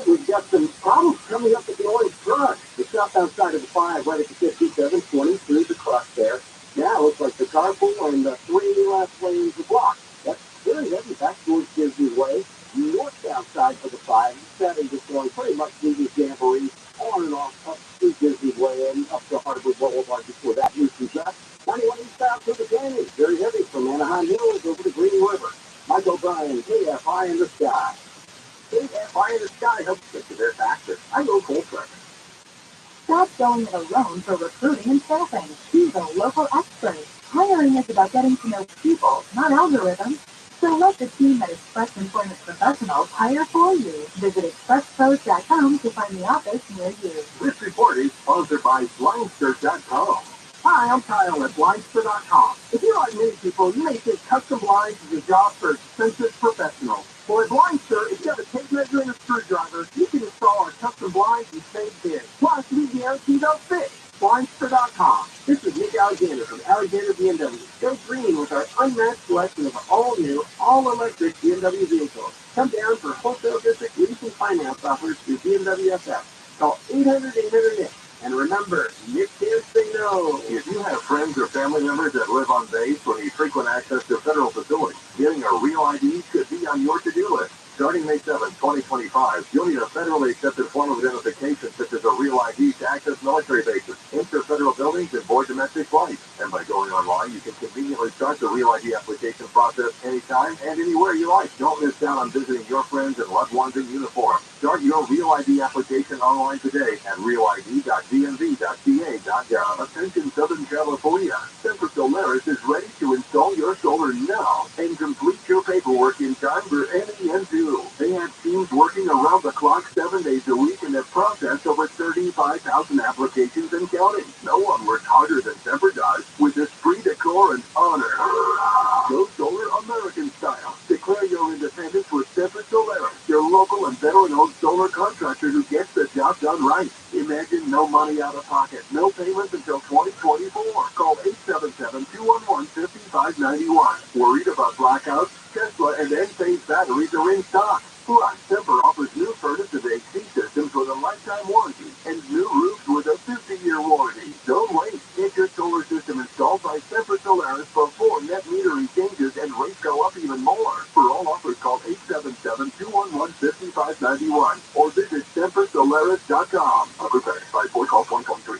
We've got some problems coming up with the orange truck. The shop outside of the 5 right at the 5720 through the crust there. Now it looks like the carpool and the 3 left lanes are blocked. That's very heavy back towards Disney Way. Northbound side of the 5, 7 just going pretty much through the Jamboree, on and off up through Disney Way and up to Harvard Boulevard before that loosens up. 91 eastbound to the Canyon, very heavy from Anaheim Hills over the Green River. Michael Bryan, KFI in the sky. KFI in the sky helps get you there faster. I go cold pressure. Stop going it alone for recruiting and staffing. He's a local expert. Hiring is about getting to know people, not algorithms. So let the team at Express Employment Professionals hire for you. Visit expresspros.com to find the office near you. This report is sponsored by Blindster.com. Hi, I'm Kyle at Blindster.com. If you're like many people, you may think custom blinds is a job for expensive professionals. Well, at Blindster, if you have a tape measure and a screwdriver, you can install our custom blinds and save big. Plus, we guarantee they'll fit. Blindster.com. This is Nick Alexander from Alexander BMW. Go green with our unmatched selection of all-new, all-electric BMW vehicles. Come down for wholesale district leasing finance offers through BMW SF. Call 800-800-NICK. And remember, Nick can't say no. If you have friends or family members that live on base or need frequent access to federal facilities, getting a real ID could be on your to-do list. Starting May 7, 2025, you'll need a federally accepted form of identification such as a real ID to access military bases, enter federal buildings, and board domestic flights. And by going online, you can conveniently start the real ID application process anytime and anywhere you like. Don't miss out on visiting your friends and loved ones in uniform. Start your real ID application online today at realid.dmv.ca.gov. Attention Southern California. Semper Solaris is ready to install your solar now and complete your paperwork in time for NEN2. They have teams working around the clock 7 days a week and have processed over 35,000 applications and counting. No one works harder than Semper does with esprit de corps and honor. Go solar American style. Declare your independence with Semper Solaris, your local and veteran-owned solar contractor who gets the job done right. Imagine no money out of pocket, no payments until 2024. Call 877-211-5591. Worried about blackouts? Tesla and Enphase batteries are in stock. Plus, Semper offers new furnace and AC systems with a lifetime warranty and new roofs with a 50-year warranty. Don't wait. Get your solar system installed by Semper Solaris before net metering changes and rates go go up even more. For all offers, call 877-211-5591 or visit SemperSolaris.com. Approved by 4 call 123.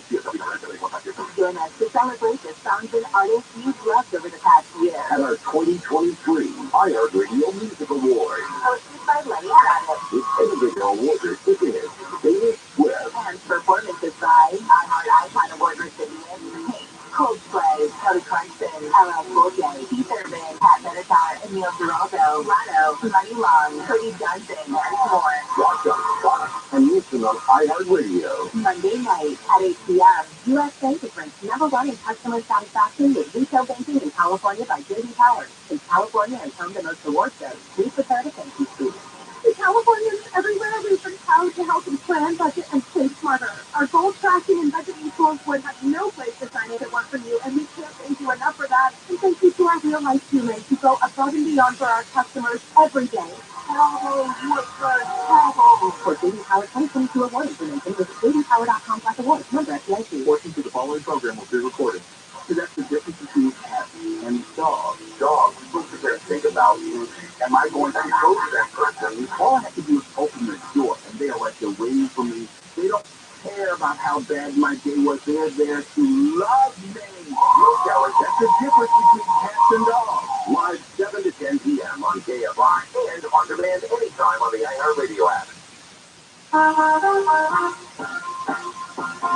Join us to celebrate the songs and artists you've loved over the past year. At our 2023 iHeartRadio Music Awards. Hosted by Lenny Travis. With individual award recipients, Taylor Swift. And performances by iHeart Award recipients Coldplay, Kelly Clarkson, LL Cool J, Keith Urban, Pat Benatar, Emil Giraldo, Lotto, Money Long, Cody Johnson, and more. Watch on Fox and listen on iHeartRadio. Monday night at 8 p.m. U.S. Bank is ranked #1 in customer satisfaction with retail banking in California by J.D. Power. Since California has home to most awards shows, please prepare to thank you, Steve. The Californians everywhere, we've been proud to help them plan, budget, and save smarter. Our goal tracking and budgeting tools would have no place to sign if it weren't for you, and we can't thank you enough for that. And thank you to our real-life humans who go above and beyond for our customers every day. Bravo, bravo! For J.D. Power 2022 award information, visit jdpower.com/awards. Member FDIC. Portions of the following program will be recorded. So that's the difference between cat and dog. Dog, we're supposed to think about, am I going to go to that person? All I have to do is open the door, and they are like they're waiting for me. They don't care about how bad my day was. They're there to love me. Look, Alex, that's the difference between cats and dogs. Live 7 to 10 p.m. on KFI and on demand anytime on the iHeartRadio app.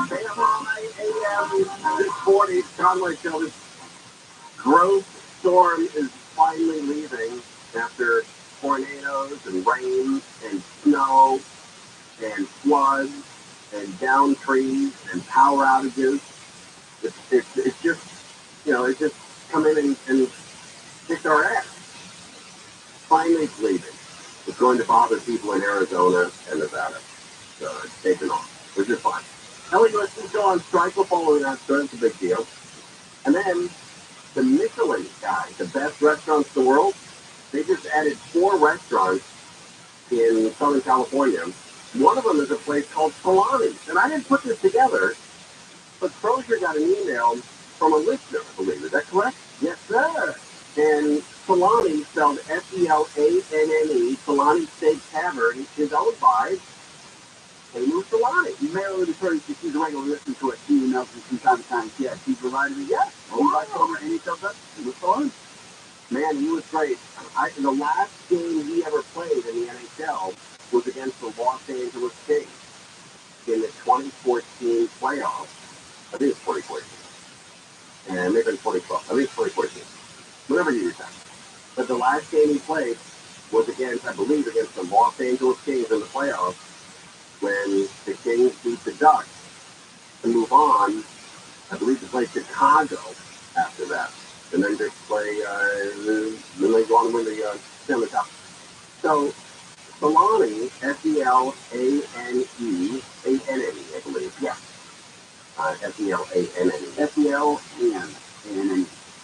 KFI AM this morning, Conway Sheldon. Growth storm is finally leaving after tornadoes and rain and snow and floods and down trees and power outages. It's just, it's just come in and kicked our ass. Finally it's leaving. It's going to bother people in Arizona and Nevada. So it's taken off, which is fine. LA is still on strike following that, so it's a big deal. And then the Michelin guy, the best restaurants in the world, they just added 4 restaurants in Southern California. One of them is a place called Solani's. And I didn't put this together, but Crozier got an email from a listener, I believe. Is that correct? Yes, sir. And Solani, spelled Selanne, Solani Steak Tavern, is owned by Taylor Solani. You may already heard that she's a regular listener to it. She emails me from time to time. Yeah, she's reminded me, owned by Taylor, and he tells us Taylor Solani. Man, he was great. The last game he ever played in the NHL was against the Los Angeles Kings in the 2014 playoffs. I think it's 2014. And maybe 2012. I think it's 2014. Whatever year it's at. But the last game he played was against, I believe, against the Los Angeles Kings in the playoffs when the Kings beat the Ducks to move on. I believe to play Chicago after that. And then they play, then they go on to win the Stanley Cup. So, Solani, Selanne, I believe. Yeah. Selanne.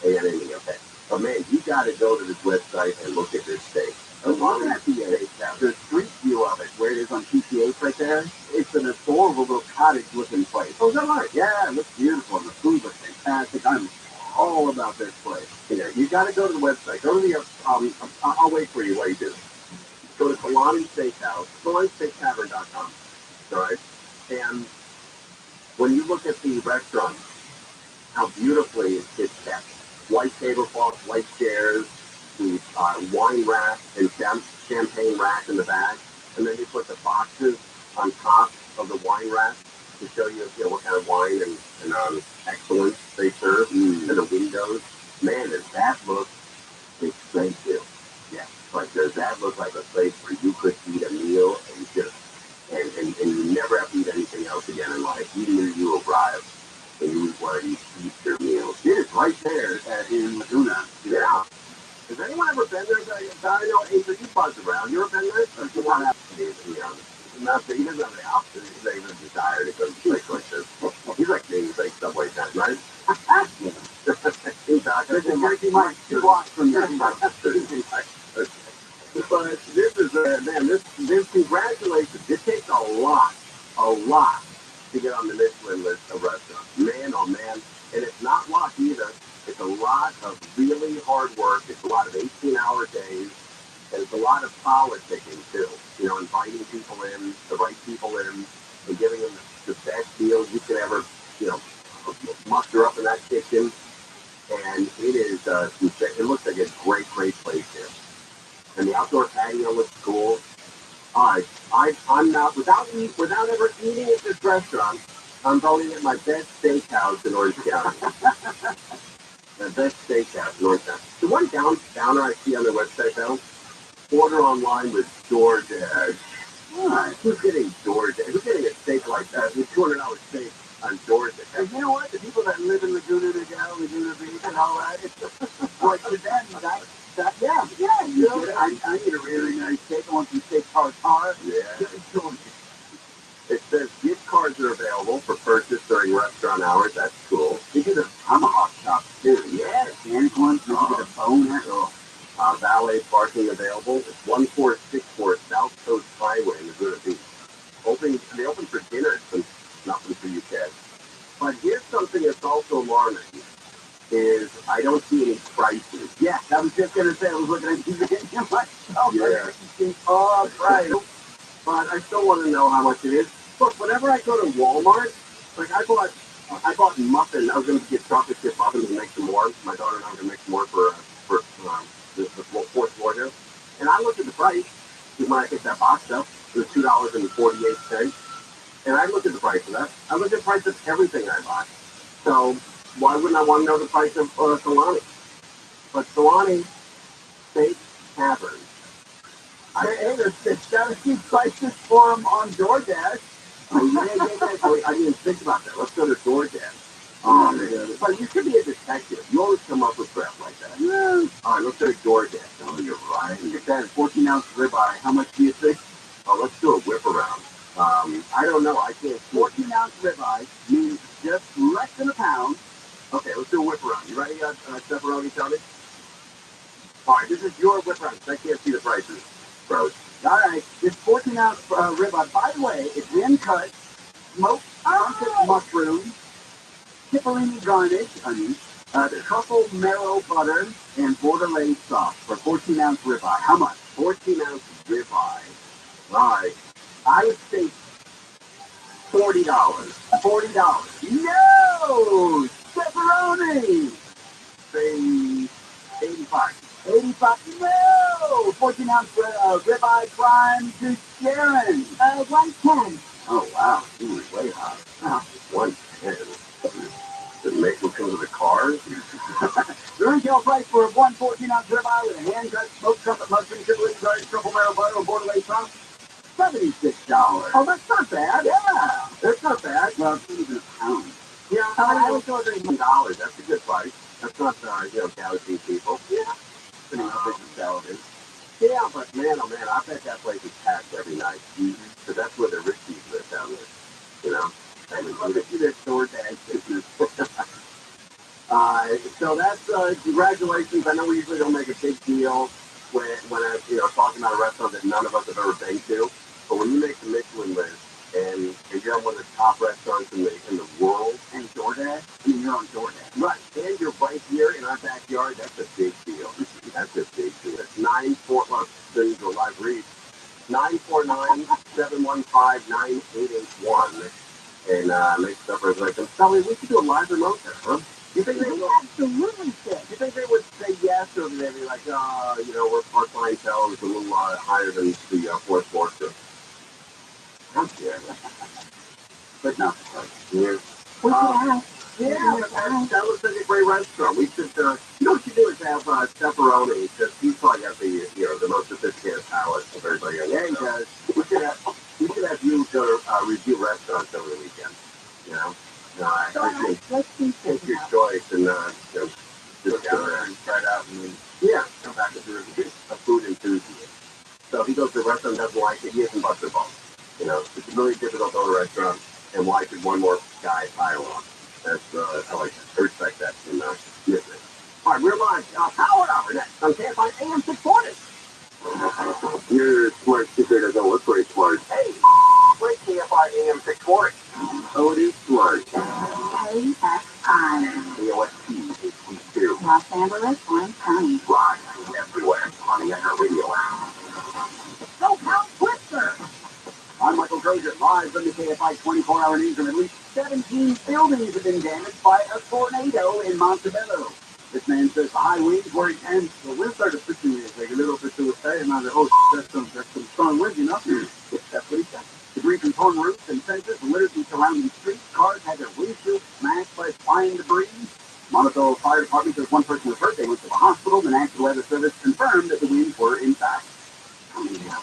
Selanne, okay. But man, you got to go to this website and look at this steak. The street view of it, where it is on PCH right there, it's an adorable little cottage-looking place. Oh, is that right? Yeah, it looks beautiful, and the food looks fantastic. I'm all about this place. You got to go to the website. Go to the, I'll wait for you while you do it. Go to Solani Steakhouse, SolaniSteakTavern.com, all right? And when you look at the restaurant, how beautifully it's kept. White tablecloths, white chairs, the wine rack and champagne rack in the back, and then you put the boxes on top of the wine rack to show you, what kind of wine and excellence they serve, and the windows. Man, does that look expensive? Yeah, like does that look like a place where you could eat a meal and just and you never have to eat anything else again in life? Even when you arrive and you want to eat your meals, it is right there in Laguna. Yeah. Has anyone ever been there? I know, Angel, you buzz around. You ever been there? Or you want to have to be honest? Not that he doesn't have the option. He's not even a desire to go to a place like this. He's like me. He's like Subway time, right? Listen, Mikey Mike, 2 blocks from here. But this is, man, this congratulations. It takes a lot to get on the Michelin list of restaurants. Man, oh man. And it's not luck either. It's a lot of really hard work. It's a lot of 18-hour days. And it's a lot of politicking, too. You know, inviting people in, the right people in, and giving them the best deals you could ever, you know, muster up in that kitchen. And it is, it looks like a great, great place here. And the outdoor patio looks cool. I'm not, without ever eating at this restaurant, I'm voting at my best steakhouse in Orange County. The best steakhouse in Orange County. The one downer I see on their website, though, order online with DoorDash. Who's getting DoorDash? Who's getting a steak like that? With $200 steak on DoorDash. And you know what? The people that live in Laguna Niguel, Laguna Beach, and all that, like for them, yeah. You know, I need a really nice steak. I want some steak tartare. Yeah. It says gift cards are available for purchase during restaurant hours. That's cool. You get a tomahawk chop too. Yeah, and one you get a bone. Valet parking available. It's 1464 South Coast Highway in Laguna Beach. They open for dinner since nothing for you kids. But here's something that's also alarming. Is I don't see any prices. Yeah, I was just going to say, I was looking at these myself. Yeah. Oh, right. But I still want to know how much it is. Look, whenever I go to Walmart, like I bought muffins. I was going to get chocolate chip muffins and make some more. My daughter and I were going to make some more for the fourth floor here. And I looked at the price when I picked that box up. It was $2.48. And I looked at the price of that. I looked at the price of everything I bought. So why wouldn't I want to know the price of salami? But salami steak tavern. Hey, there's got to keep prices for them on DoorDash. I didn't think about that. Let's go to DoorDash. But you should be a detective. You always come up with crap like that. Yeah. All right, let's go to DoorDash. Oh, you're right. Look at that, 14-ounce ribeye. How much do you think? Oh, let's do a whip around. I don't know. I can't. 14-ounce ribeye means just less than a pound. Okay, let's do a whip around. You ready, Pepperoni, Tony? All right, this is your whip around. I can't see the prices, bros. All right, this 14-ounce ribeye. By the way, it's in-cut, smoked mushrooms, cipollini garnish, onions, the truffle marrow butter, and bordelais sauce for 14-ounce ribeye. How much? 14-ounce ribeye. All right. I would say $40. $40. No! Pepperoni! Say 85. 85? No! 14-ounce ribeye prime to Sharon. 110. Oh, wow. She was way high. 110. Didn't make them come to the cars. The retail price for one 14-ounce ribeye with a hand-cut smoked trumpet mushroom, cipollini garnish, truffle marrow butter, and bordelais sauce. $76. Oh, that's not bad. Yeah, that's not bad. Well, it's even a pound. Yeah, I was ordering $1. That's a good price. That's not, gouging people. Yeah, pretty much big salad is. Yeah, but man, oh man, I bet that place is packed every night. Because that's where the rich people live down there. You know, I mean, look at you, that DoorDash business. So that's congratulations. I know we usually don't make a big deal when I talking about a restaurant that none of us have ever been to. But when you make the Michelin list and you're on one of the top restaurants in the world, and DoorDash, you're on DoorDash, right? And you're right here in our backyard. That's a big deal. That's a big deal. That's 94. Well, then you go live read 949-715-9881 and make stuff like that. Sally, we could do a live remote there, huh? You think they would? Absolutely should. You think they would say yes, or they'd be like, our clientele is a little higher than the fourth floor too? I'm scared. But no. Yeah. That looks like a great restaurant. We should, what you do is have pepperoni, because he's probably got the most sophisticated palate of everybody. Yeah, he does. We should have you go review restaurants over the weekend. You know. No, I appreciate take your choice and just go there and try it out and then come back and do a food enthusiast. So if he goes to a restaurant and doesn't like it, he isn't busted balls. It's really difficult to go to a restaurant and why should one more guy pile on? That's I like that. I respect that in business. All right, we're live. Power Hour next on KFI AM 640. Your smart speaker doesn't look very smart. Hey. Great KFI AM 640. Odie Sludge. KFI. KOSP 822. Los Angeles, Orange County. Live everywhere on the Radio app. Go Count Twister! I'm Michael Crozier, live from the KFI 24-hour newsroom. At least 17 buildings have been damaged by a tornado in Montebello. This man says the high winds were intense. The wind started pushing me like a little bit to the side, and I was like, oh, that's some strong winds, you know? That's what he said. Debris from torn roofs and fences littered the surrounding streets. Cars had their windshields smashed by flying debris. Montebello Fire Department says one person was hurt. They went to the hospital. The National Weather Service confirmed that the winds were, in fact, coming down.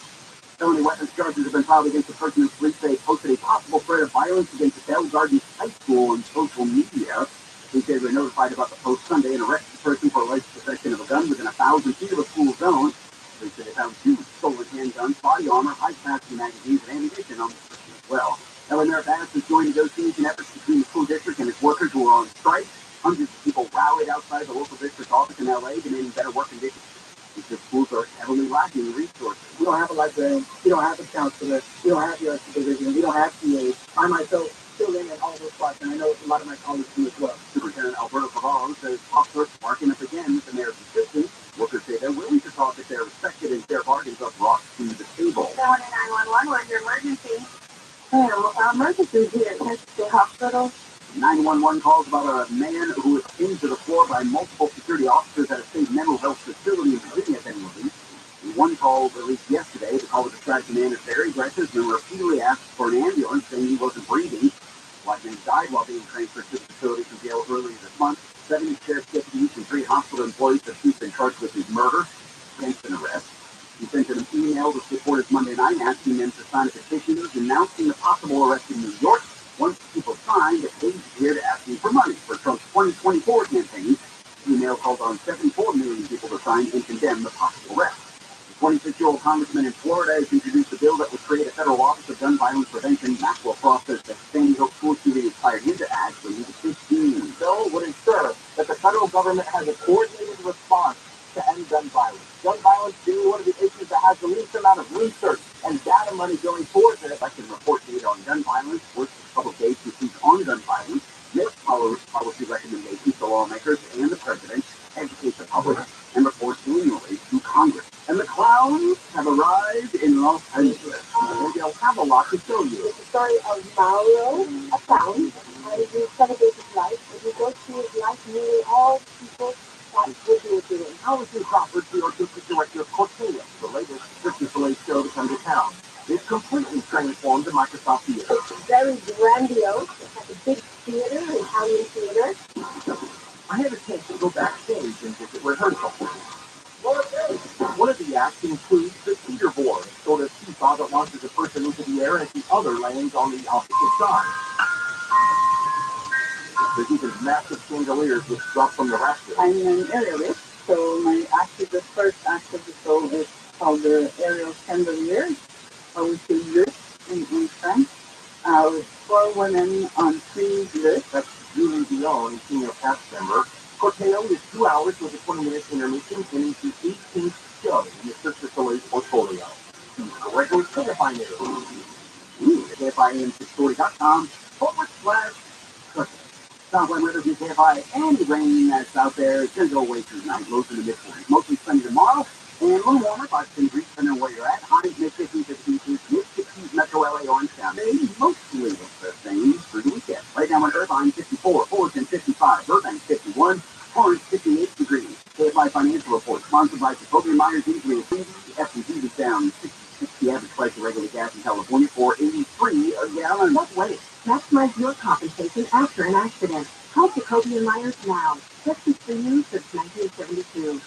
Felony weapons charges have been filed against the person who police say posted a possible threat of violence against the Bell Gardens High School on social media. Police say they were notified about the post Sunday and arrested the person for alleged possession of a gun within 1,000 feet of a school zone. Police say they found 2 stolen handguns, body armor, high-capacity magazines, and ammunition on the person as well. Illinois Bass has joined negotiation efforts between the school district and its workers who are on strike. Hundreds of people rallied outside the local district office in L.A. demanding better work conditions. Because schools are heavily lacking in resources. We don't have a librarian, we don't have a counselor, we don't have your supervision, we don't have PAs. I myself fill in all those spots, and I know a lot of my colleagues do as well. Superintendent Alberto Cavallo says officers sparking up again with the mayor's insistence. Workers say they're willing to talk if they're respected and fair bargains are brought to the table. 911, where's your emergency? Emergency here at Texas State Hospital. 911 calls about a man who was pinned to the floor by multiple security officers at a state mental health facility in Virginia has been released. One call released yesterday. The call describes the man as very aggressive and repeatedly asked for an ambulance, saying he wasn't breathing. White man died while being transferred to the facility from jail earlier this month. 70 sheriff's deputies and 3 hospital employees have since been charged with his murder against an arrest. He sent an email to supporters Monday night asking them to sign a petition denouncing the possible arrest in New York. Once people signed, the page appeared asking for money for Trump's 2024 campaign. The email called on 74 million people to sign and condemn the possible arrest. The 26-year-old congressman in Florida has introduced a bill that would create a federal office of gun violence prevention. Maxwell Frost says that Sandy Hook school shooting inspired him to act when he was 15. The bill would ensure that the federal government has a coordinated response to end gun violence. Gun violence being one of the issues that has the least amount of research and data money going towards it. I can report data on gun violence, work with public agencies on gun violence, make policy recommendations to lawmakers and the president, educate the public, and report annually to Congress. And the clowns have arrived in Los Angeles. They'll have a lot to show you. It's the story of Mauro, a clown. He celebrates his life. If you go through his life, nearly all people that would do it to him. Allison Crawford, the artistic director of Corteo, the latest Christmas Delay show to come to town. It's completely transformed the Microsoft Theater. It's very grandiose. It's like a big theater, an Italian theater. I had a chance to go backstage and visit rehearsal. One of the acts includes the teeter board, sort of seesaw that launches a person into the air as the other lands on the opposite side. There's even massive chandeliers which drop from the rafters. I'm an aerialist, so my act is the first act of the show is called the aerial chandelier, which is lift in French. With 4 women on 3 lifts. That's Julie Dion, senior cast member. Corteo is 2 hours with a 20-minute intermission and is the 18th show in the Cirque du Soleil's portfolio. Regular KFI News. KFIM640.com /Christmas. Southland weather from KFI. Any rain that's out there, it's going to go away through tonight. Lows in the mid-40s. Mostly sunny tomorrow. And a little warmer, 5 degrees, depending on where you're at. Highs mid-50s, mid-60s, Metro LA, Orange County. Mostly the same for the weekend. Right now in Irvine, 54, Fullerton, 55, Burbank, 51, Orange, 58 degrees. KFI Financial Report, sponsored by Jacoby Myers Easley and Cindy. S&P is down 66. The average price of regular gas in California, $4.83 a gallon. What way? Maximize your compensation after an accident. Call Jacoby and Myers now. Texas for you since 1972.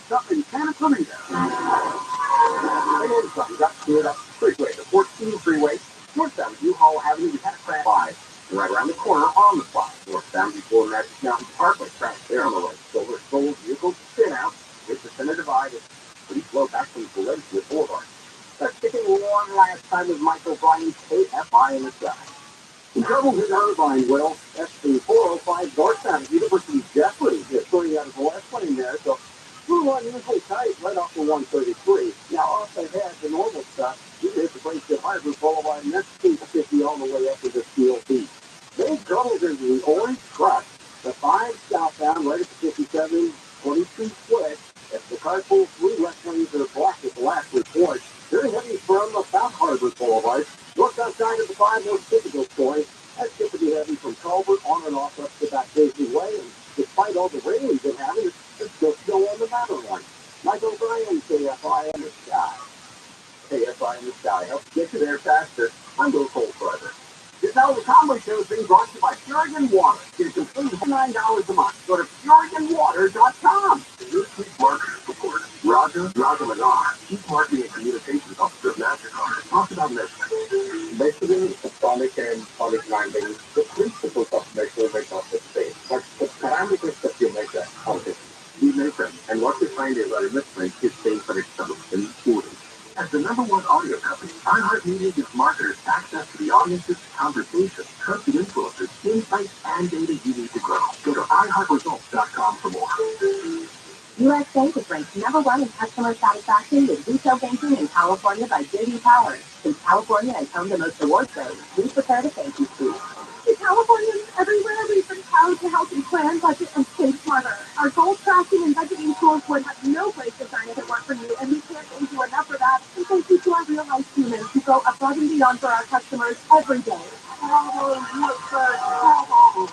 Something kind of coming down. I noticed something got cleared up freeway. The 14 freeway, northbound U-Haul Avenue, we had a crash 5. Right around the corner on the spot. Northbound before Magic Mountain Parkway, crash there on the right. Solar vehicles spin out with the center divided. Pretty slow back from the Legislative Boulevard. Sticking one last time with Michael Bryan's KFI in the sky. In trouble in Irvine, well, that's the 405 North Avenue, University Jeopardy. Just going out of the last one in there, so Blue Line usually tight right off the 133. Now off ahead, the normal stuff, It's a place to Harvard Boulevard, and that's 850 all the way up to the Steel Beach. Those girls are the orange truck, the 5 southbound, right at the 57, 22 split. If the car pulls through, left lanes are blocked at the last report. They're heading from South Harvard Boulevard, north outside of the 5 North Typical Story. That's typically heading from Culver on and off up to that Disney Way, and despite all the rain we've been having, it's still on the Matterhorn. Michael Bryan, KFI in the sky. KFI in the sky helps get you there faster. I'm Bill Cole Brother. This Now the Conway Show is being brought to you by Purigan Water. Get a complete $9 a month. Go to PuriganWater.com. This week's marketer support. Roger Menard, Chief Marketing and Communications Officer of MasterCard, talks about measurement. Measuring sonic and sonic landing, the principles of measuring make not the same, but the parameters that you measure are different. We measure, and what we find is our investment is paying for itself in food. As the #1 audio company, iHeartMedia gives marketers access to the audience's conversations, trusted influencers, insights, and data you need to grow. Go to iHeartResults.com for more. U.S. Bank is ranked #1 in customer satisfaction with retail banking in California by J.D. Power. Since California has home to most award shows, we prepare to thank you, Steve. To Californians everywhere, we've been proud to help you plan, budget, and save smarter. Our goal tracking and budgeting tools would have no place to shine if it weren't for you, and we can't thank you enough for that. And thank you to our real-life humans who go above and beyond for our customers every day.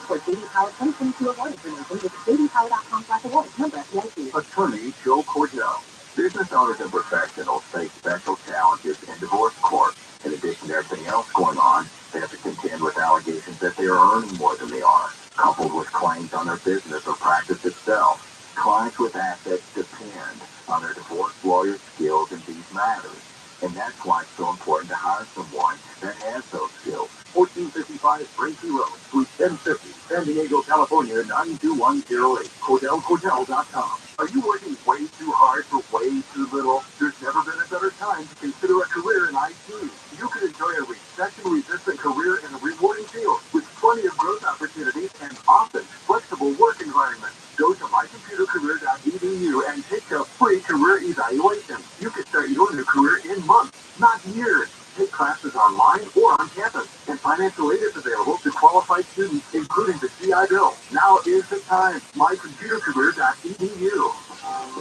For J.D. Power 2022 award information, visit jdpower.com/awards. Member FDIC. Attorney Joe Cordell. Business owners and professionals face special challenges in divorce court. In addition to everything else going on, they have to contend with allegations that they are earning more than they are, coupled with claims on their business or practice itself. Clients with assets depend on their divorce lawyer's skills in these matters, and that's why it's so important to hire someone that has those skills. 1455 Tracy Road, Suite 1050, San Diego, California, 92108. CordellCordell.com. Are you working way too hard for way too little? There's never been a better time to consider a career in IT. You can enjoy a recession-resistant career in a rewarding field with plenty of growth opportunities and often flexible work environments. Go to mycomputercareer.edu and take a free career evaluation. You can start your new career in months, not years. Take classes online or on campus, and financial aid is available to qualified students, including the GI Bill. Now is the time. mycomputercareer.edu.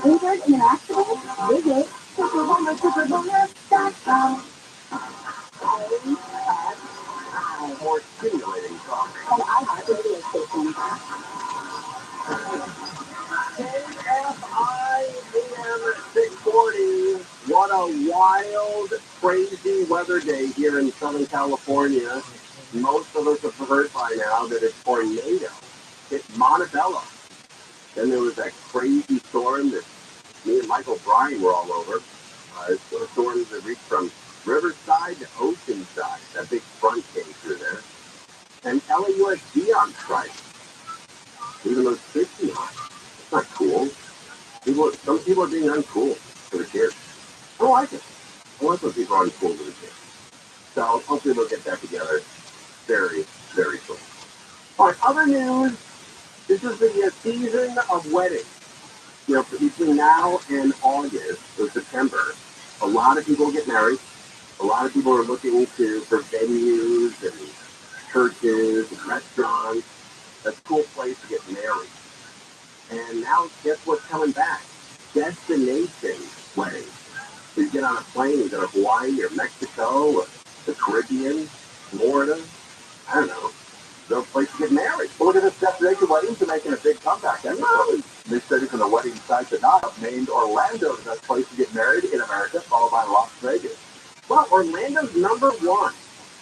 Injured International, visit superwoman.com. More stimulating talk. And iHeart Radio Station. KFI AM 640. What a wild, crazy weather day here in Southern California. Most of us have heard by now that it's tornado hit Montebello. Then there was that crazy storm that me and Michael Bryan were all over. Storms that reached from Riverside to Oceanside. That big front came through there. And LAUSD on strike. Even though it's 50 hot. It's not cool. Some people are being uncool for the kids. I like it. I like when people are uncool for the kids. So hopefully they'll get that together very, very soon. On other news, this is the season of weddings. You know, between now and August or September, a lot of people get married. A lot of people are looking for venues and churches and restaurants. That's a cool place to get married. And now, guess what's coming back? Destination weddings. So you get on a plane, you go to Hawaii or Mexico or the Caribbean, Florida. I don't know. No place to get married. Well, look at this destination weddings are making a big comeback. New study from the wedding site have named Orlando the best place to get married in America, followed by Las Vegas. Well, Orlando's #1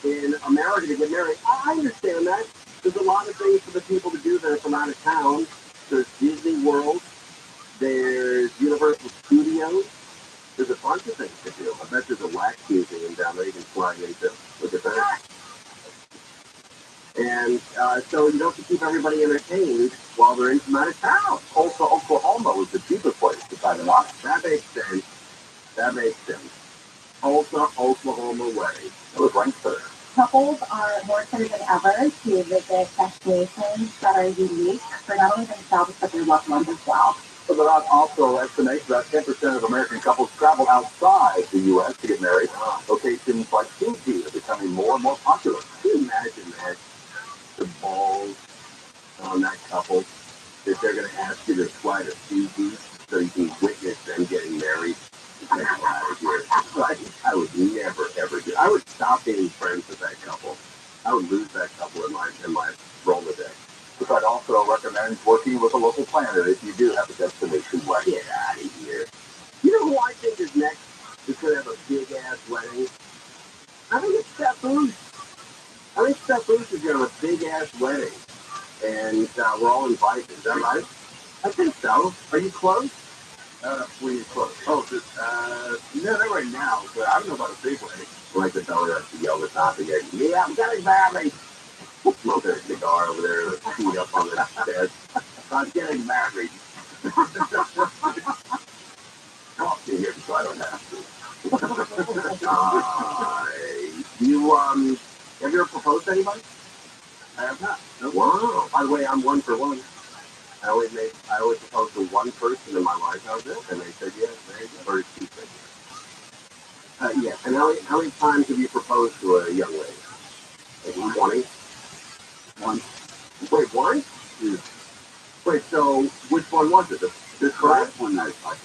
in America to get married. I understand that. There's a lot of things for the people to do there from out of town. There's Disney World. There's Universal Studios. There's a bunch of things to do. I bet there's a wax museum down there you can fly into. Look at that. And so you don't have to keep everybody entertained while they're in from out of town. Also, Oklahoma was the cheapest place to find them out. That makes sense. Tulsa, Oklahoma wedding. It was ranked third. Couples are more excited than ever to visit destinations that are unique for not only themselves but their loved ones as well. So the Roth also estimates that 10% of American couples travel outside the U.S. to get married. Locations like Fiji are becoming more and more popular. Can you imagine that? The balls on that couple that they're going to ask you to fly to Fiji so you can witness them getting married. Get the hell out of here. I would never, ever do. I would stop being friends with that couple. I would lose that couple in my Rolodex. But I'd also recommend working with a local planner if you do have a destination wedding. Get out of here. You know who I think is next? Who's going to have a big-ass wedding? I think it's Steph Booth. I think Steph Booth is going to have a big-ass wedding. And we're all invited. Is that right? I think so. Are you close? When you close? Oh, no, not right now, but I don't know about a big wedding. Like the dollar has to yell the top again. Yeah, I'm getting married. Smoking a cigar over there, feet up on the bed. I'm getting married. Talk to here so I don't have to. Have you ever proposed to anybody? I have not. No. Wow. By the way, I'm one for one. I always proposed to one person in my life. That was it. And they said yes. There you go. Or she said yes. Yes. And how many times have you proposed to a young lady? Like 20? One. Wait, one? Yeah. Wait, so which one was it? The correct one that I talked.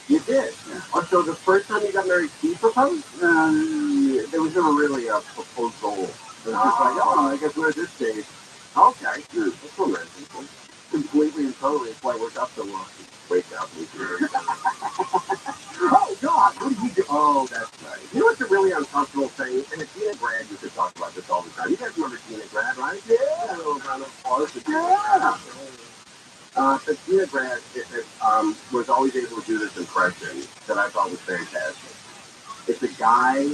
You did? Yeah. Oh, so the first time you got married, he proposed? There was never really a proposal. It was just like, oh, I guess we're at this stage. Okay. Yeah. That's romantic. Completely and totally. It's why it worked out so well. Wake up. Oh, God. What did you do? Oh, that's right. You know what's a really uncomfortable thing? And at Tina Grad, you could talk about this all the time. You guys remember Tina Grad, right? Yeah. A little round of applause. Yeah. But Tina Grad was always able to do this impression that I thought was fantastic. It's a guy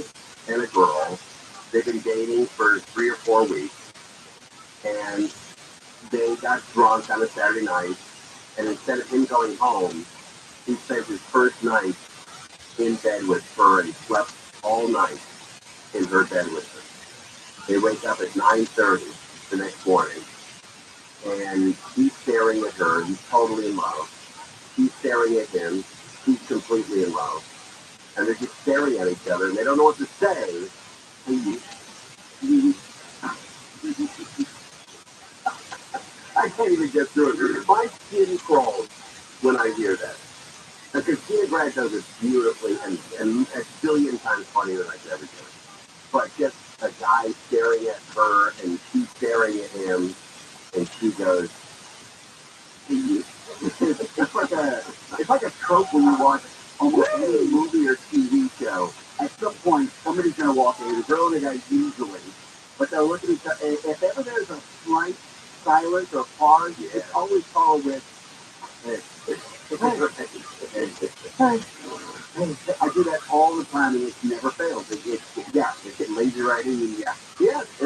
and a girl. They've been dating for 3 or 4 weeks. And they got drunk on a Saturday night. And instead of him going home, he spent his first night in bed with her and he slept all night in her bed with her. They wake up at 9:30 the next morning. And he's staring at her. He's totally in love. She's staring at him. He's completely in love. And they're just staring at each other, and they don't know what to say. I can't even get through it. My skin crawls when I hear that. Because Tina Grad does it beautifully and a billion times funnier than I could ever do it. But just a guy staring at her, and she's staring at him, and she goes, it's like a trope when you watch almost any movie or TV show. At some point, somebody's going to walk in, the girl and the guy usually, but they'll look at each other. If ever there's a slight silence or pause, it's always followed with, hey. I do that all the time, and it never fails. It lays you right in, and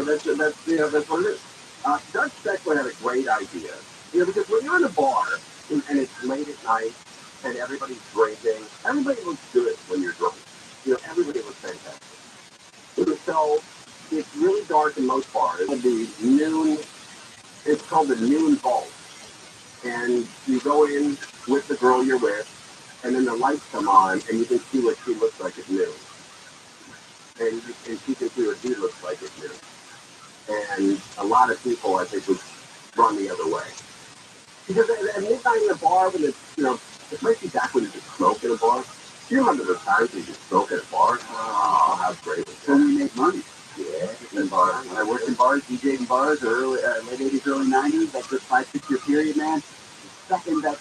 that's what it is. Doug Steckler had a great idea. Because when you're in a bar and it's late at night and everybody's drinking, everybody looks good when you're drunk. Everybody looks fantastic. So it's really dark in most bars. It's called the noon vault. And you go in with the girl you're with, and then the lights come on, and you can see what she looks like at noon. And she can see what he looks like at noon. And a lot of people, I think, would run the other way. Because at midnight in a bar, when especially back when you could smoke in a bar. Do you remember the times when you could smoke at a bar? Oh, how great was that? When we make money. Yeah, in bars. When I worked in bars, DJed in bars, late 80s, early 90s, that just 5-6 year period, man. The second that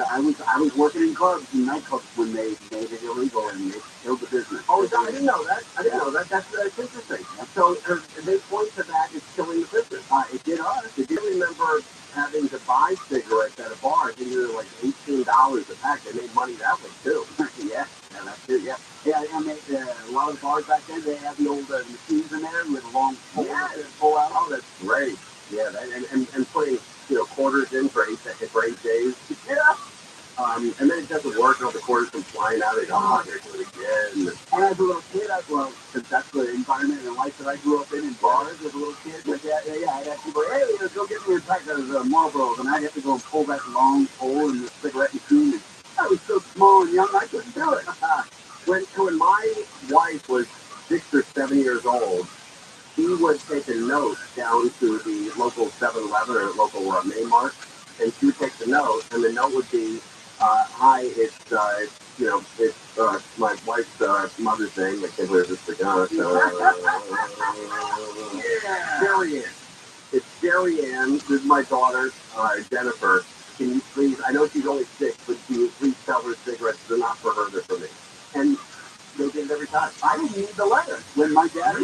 I was working in clubs, in nightclubs, when they made it illegal and they killed the business. Oh, I didn't know that. That's interesting. So they point to that as killing the business. It did us. It did remember having to buy cigarettes at a bar. I think they were like $18 a pack. They made money that way too. Yeah, that's it. Yeah. I made a lot of the bars back then. They had the old machines in there with a long pole to pull out. Oh, that's great. Yeah, and putting quarters in for 8 days. Yeah. And And then it doesn't work, and all the quarters come flying out, and oh, here do it again. And as a little kid, because that's the environment and life that I grew up in bars as a little kid. Like, I'd have people, hey, let's go get me a pack of Marlboros, and I'd have to go and pull that long pole in the cigarette machine. And I was so small and young, I couldn't do it. When my wife was 6 or 7 years old, she would take a note down to the local 7-Eleven or local Main Mart, and she would take the note, and the note would be, hi, it's my wife's mother's name. I can't believe this forgot. Jerry Ann. It's Jerry Ann. This is my daughter, Jennifer. Can you please, I know she's only 6, but can you please tell her cigarettes are not for her, they're for me. And they did it every time. I didn't need the letter. When my dad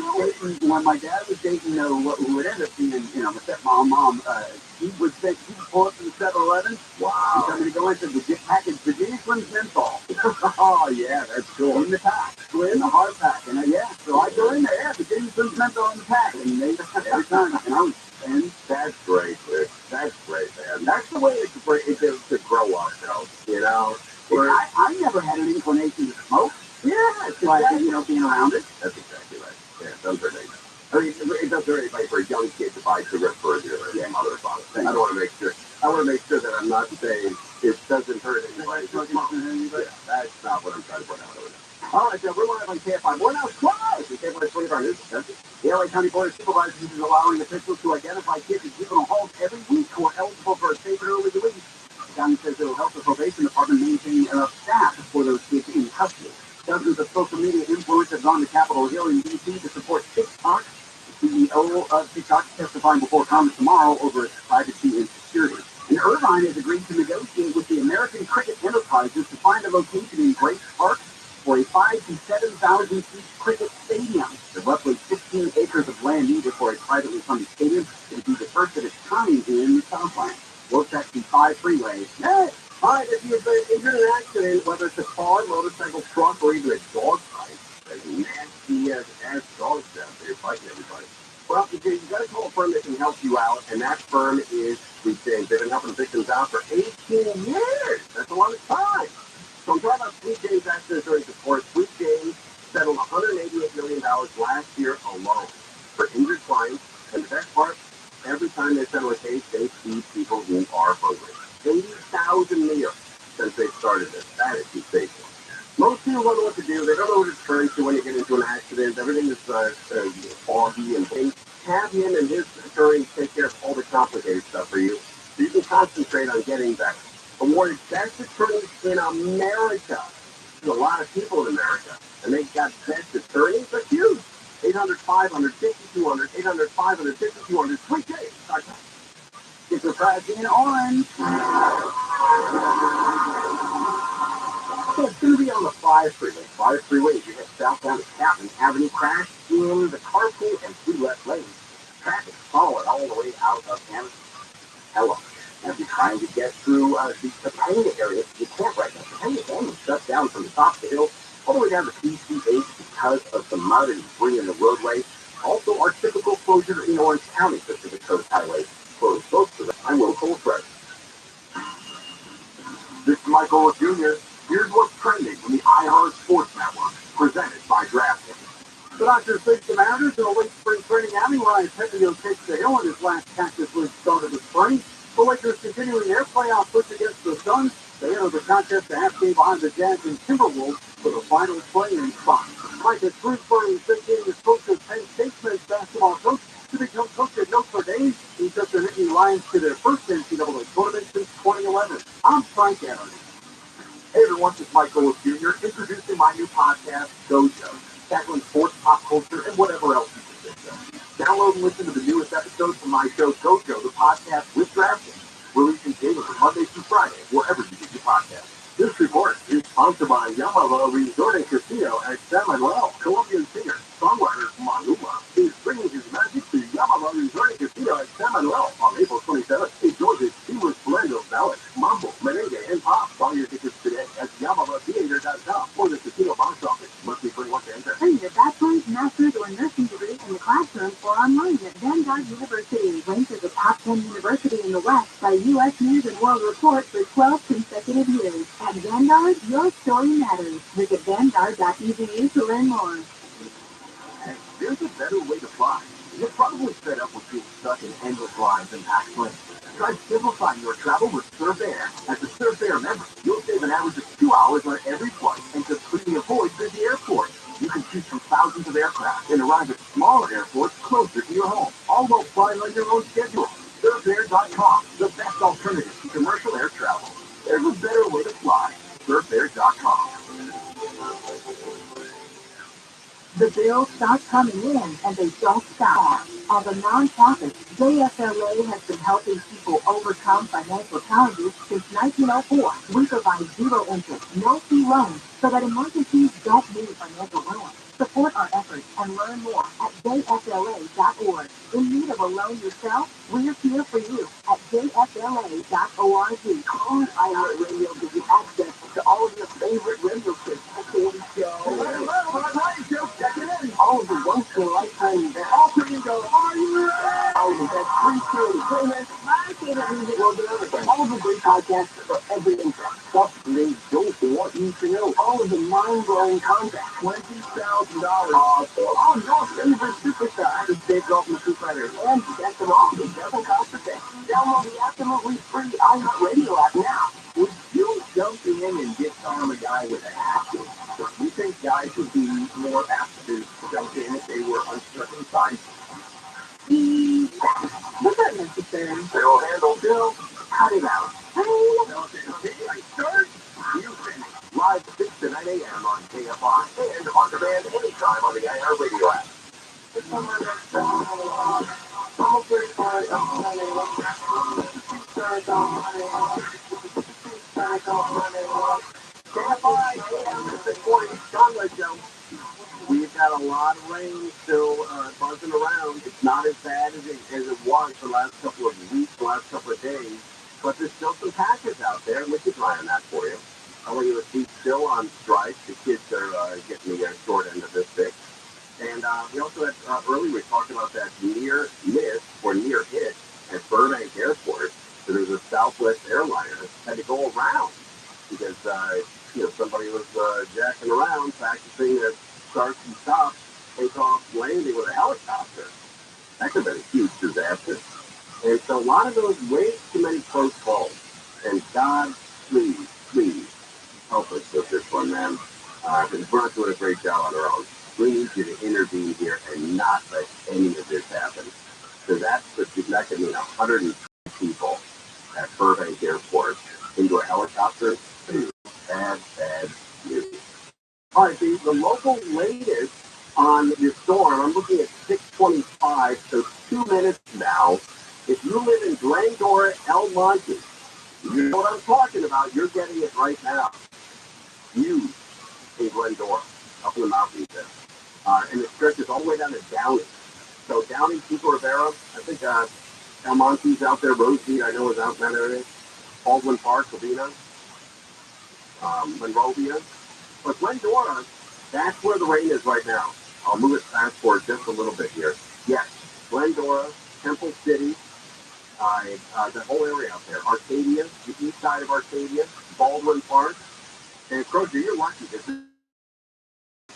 was dating, who would end up being, my stepmom, he would pull up to the 7-Eleven. Wow. He'd tell me to go into the package Virginia Slim's menthol. Oh, yeah, that's cool. In the pack. In the hard pack. And so I go in there, Virginia Slim's menthol in the pack. And they every time. And that's great, Chris. That's great, man. That's the way to grow up, though, I never had an inclination to smoke. Yeah, it's exactly. Being around it. That's exactly right. Yeah, it does hurt anybody. I mean, it does hurt anybody for a young kid to buy cigarettes for their mother or father. I want to make sure that I'm not saying it doesn't hurt anybody. Yeah, that's not what I'm trying to put out of it. All right, so we're live on KFI. We're now twice. We can't put 24 news. The LA County Board of Supervisors is allowing officials to identify kids in juvenile halls every week who are eligible for a safe and early release. The county says it will help the probation department maintain enough staff for those kids in custody. Dozens of social media influencers have gone to Capitol Hill in D.C. to support TikTok. The CEO of TikTok is testifying before Congress tomorrow over its privacy and security. And Irvine has agreed to negotiate with the American Cricket Enterprises to find a location in Grace Park for a 5,000 to 7,000 seat cricket stadium. The roughly 15 acres of land needed for a privately funded stadium will be the first of its kind in Southland. Works at the 5 freeway. Hey! All right, if you've been injured in an accident, whether it's a car, motorcycle, truck, or even a dog fight, there's nasty ass dogs down there fighting everybody. Well, you got to call a firm that can help you out, and that firm is Sweet James. They've been helping victims out for 18 years. That's a long time. So I'm talking about Sweet James Accident Attorney Support. Sweet James settled $188 million last year alone for injured clients, and the best part, every time they settle a case, they feed people who are hungry. 80,000 meals since they started this. That is insane. Most people don't know what to do. They don't know what to turn to when you get into an accident. Everything is foggy and things. Have him and his attorney take care of all the complicated stuff for you, so you can concentrate on getting better. Awarded best attorneys in America. There's a lot of people in America, and they've got best attorneys. That's huge. 800-500-5200, 800-500-5200, Sweet James. It's a Friday in orange. So it's going to be on the 5 freeway. 5 freeway, you head southbound to Captain Avenue, crash in the carpool and 2 left lanes. Traffic solid all the way out of Hamilton. Hello. And if you're trying to get through the Pena area, you can't right now. The Pena area is shut down from the top of the hill all the way down to PC8 because of the mud and debris in the roadway. Also, our typical closure in Orange County, such as the Coast Highway, closed both of them. I'm Will Coltrane. This is Michael Jr. Here's what's trending on the iHeart Sports Network, presented by DraftKings. The Dodgers face the Mariners in a late spring training outing. Ryan Pepiot takes the hill in his last Cactus League start of the spring. The Lakers continuing their playoff push against the Suns. They enter the contest a half game behind the Jazz and Timberwolves for the final play-in spot. Mike Shrewsbury is thinking his coach as Penn State men's basketball coach to become coach at Notre Dame. He took the Nittany Lions to their first NCAA tournament since 2011. I'm Frank Adams. Hey everyone, this is Michael Jr. introducing my new podcast, Dojo, tackling sports, pop culture, and whatever else you can think of. Download and listen to the newest episodes from my show, Dojo, the podcast with DraftKings, releasing daily from Monday through Friday, wherever you get your podcast. This report is sponsored by Yamala Resort and Casino at San Manuel. Colombian singer, songwriter Maluma is bringing his magic to Yamala Resort and Casino at San Manuel on April 27th. Enjoy this seamless blend of ballad, mambo, merengue, and pop. Buy your tickets today at YamalaTheater.com or the casino box office. Must be 21 to enter. Earn your bachelor's, master's, or nursing degree in the classroom or online at Vanguard University. Ranked as a top 10 university in the West by U.S. News and World Report for 12 consecutive consecutive years. At Vanguard, your story matters. Visit Vanguard.edu to learn more. Hey, there's a better way to fly. You're probably fed up with being stuck in endless lines and packed planes. Try simplifying your travel with Surfair. As a Surfair member, you'll save an average of 2 hours on every flight and completely avoid busy airports. You can choose from thousands of aircraft and arrive at smaller airports closer to your home, all while flying on your own schedule. Surfair.com, the best alternative to commercial air travel. There's a better way to fly. Surfair.com. The bills start coming in, and they don't stop. As a nonprofit, JFLA has been helping people overcome financial challenges since 1904. We provide zero interest, no fee loans, so that emergencies don't mean financial ruin. Support our efforts and learn more at jfla.org. In need of a loan yourself? We're here for you at jfla.org. Call iHeartRadio gives you access to all of your favorite radio stations. Daily Show. All of the once-in-a-lifetime events. All three go, are you ready? All of the best free shows, playlists, my favorite music, world and everything. All of the great podcasts for every interest. Plus, they don't want you to know all of the mind-blowing content. $20,000 off for all your favorite superstars. Just take off the Foo Fighters. And get them all. It doesn't cost a thing. Download the absolutely free iHeartRadio app now. Would you jump in and get on a guy with an attitude? We think guys would be more apt to jump in if they were uncircumcised. Was that necessary? They'll handle Bill. Cut it out. I start. You finish. Live 6 to 9 a.m. on KFI and on demand anytime on the iHeartRadio app. We've got a lot of rain still buzzing around. It's not as bad as it was the last couple of weeks, the last couple of days, but there's still some patches out there, and we keep an eye on that for you. I want you to see still on strike. The kids are getting the short end of this stick. And we also had, earlier we talked about that near miss or near hit at Burbank Airport. So there's a Southwest airliner had to go around because, somebody was jacking around, practicing a starts and stops, takeoff, landing with a helicopter. That could have been a huge disaster. And so a lot of those way too many close calls. And God, please, please help us with this one, man. Because we're not doing a great job on our own. We need you to intervene here and not let any of this happen. So that could mean 120 people at Burbank Airport into a helicopter. Bad news. All right, the local latest on your storm, I'm looking at 6:25, so 2 minutes now. If you live in Glendora, El Monte, you know what I'm talking about. You're getting it right now. Huge in Glendora, up in the mountains there. And it stretches all the way down to Downey. So Downey, Pico Rivera, I think El Monte's out there. Rosemead, I know, is out in that area. Baldwin Park, Covina, Monrovia. But Glendora, that's where the rain is right now. I'll move it fast forward just a little bit here. Yes, Glendora, Temple City, the whole area out there. Arcadia, the east side of Arcadia, Baldwin Park. And Crozier, you're lucky because this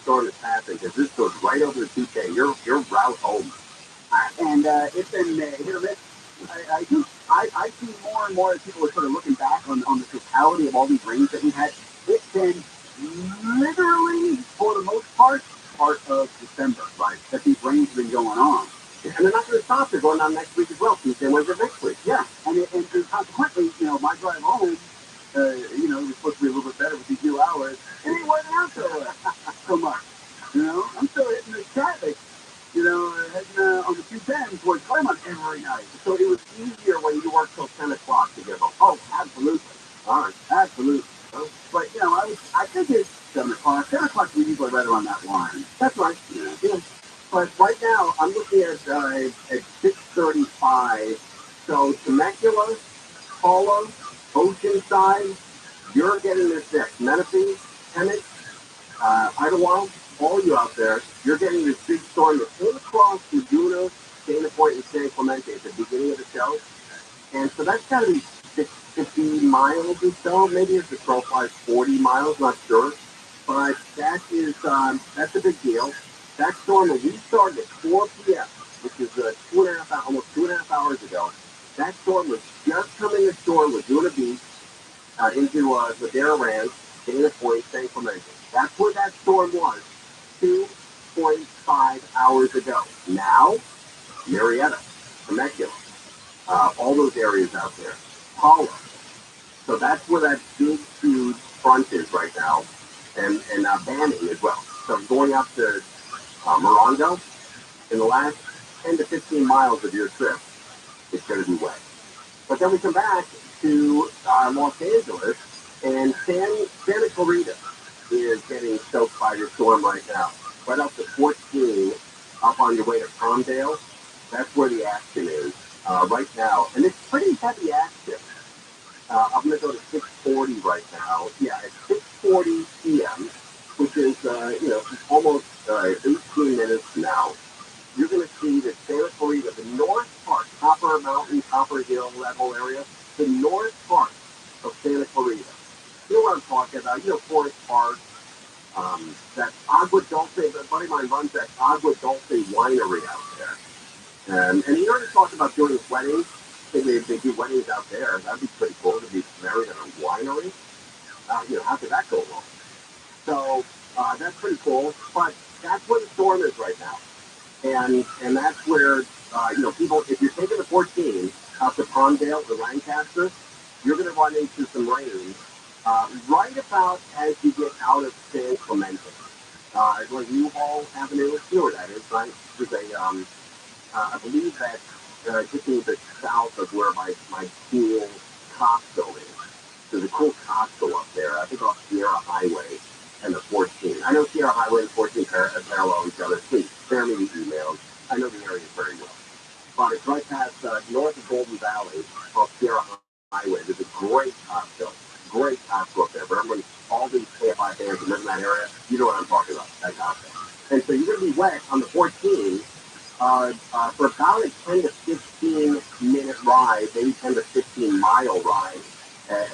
storm is passing because this goes right over the 2K. Your route home. And it's been hit or miss. I see more and more as people are sort of looking back on the totality of all these rains that we've had. It's been literally, for the most part of December, right, that these rains have been going on. And they're not going to stop. They're going on next week as well. Tuesday, Wednesday, next week. Yeah. And consequently, my drive home, was supposed to be a little bit better with these 2 hours. And it wasn't out so much. I'm still hitting the traffic, heading on the 210 towards Claremont every night. So it was easier when you worked till 10 o'clock to get home. Oh, absolutely. All right, absolutely. But, I think it's 7 o'clock. 7 o'clock is usually right around that line. That's right. Yeah. But right now, I'm looking at 6:35. So Temecula, Paula, Oceanside, you're getting this next. Menifee, Hemet, Idlewild, all you out there, you're getting this big storm that came across Laguna, Dana Point, and San Clemente at the beginning of the show. And so that's got to be 50 miles or so. Maybe if the crow flies 40 miles, not sure. But that's a big deal. That storm, when we started at 4 p.m., which is almost 2.5 hours ago, that storm was just coming ashore Laguna Beach into Ladera Ranch, Dana Point, San Clemente. That's where that storm was 2.5 hours ago. Now, Marietta, Temecula, all those areas out there, Paula. So that's where that big, huge front is right now, and Banning as well. So going up to Morongo, in the last 10 to 15 miles of your trip, it's going to be wet. But then we come back to Los Angeles, and Santa Clarita is getting soaked by your storm right now. Right up to 14, up on your way to Palmdale, that's where the action is right now. And it's pretty heavy action. I'm going to go to 6:40 right now. Yeah, it's 6:40 p.m., which is, almost 18 minutes now. You're going to see that Santa Clarita, the north part, Copper Mountain, Copper Hill, that whole area, the north part of Santa Clarita. You know what I'm talking about? Forest Park, that Agua Dulce, a buddy of mine runs that Agua Dulce winery out there. And he already talked about doing weddings. They do weddings out there. That'd be pretty cool to be married at a winery. How could that go wrong? So that's pretty cool. But that's where the storm is right now. And that's where, people, if you're taking the 14 out to Palmdale or Lancaster, you're going to run into some rain right about as you get out of San Clemente. Like Newhall Avenue, you know where that is, right? There's I believe that just a little bit south of where my cool Costco is. There's a cool Costco up there. I think off Sierra Highway and the 14. I know Sierra Highway and 14 parallel each other. Please, spare me the emails. I know the area very well. But it's right past north of Golden Valley off Sierra Highway. There's a great Costco. Great Costco up there. But everyone, all these KFI fans who live in that area, you know what I'm talking about, that Costco. And so you're going to be wet on the 14 for about a 10 to 15 minute ride, maybe 10 to 15 mile ride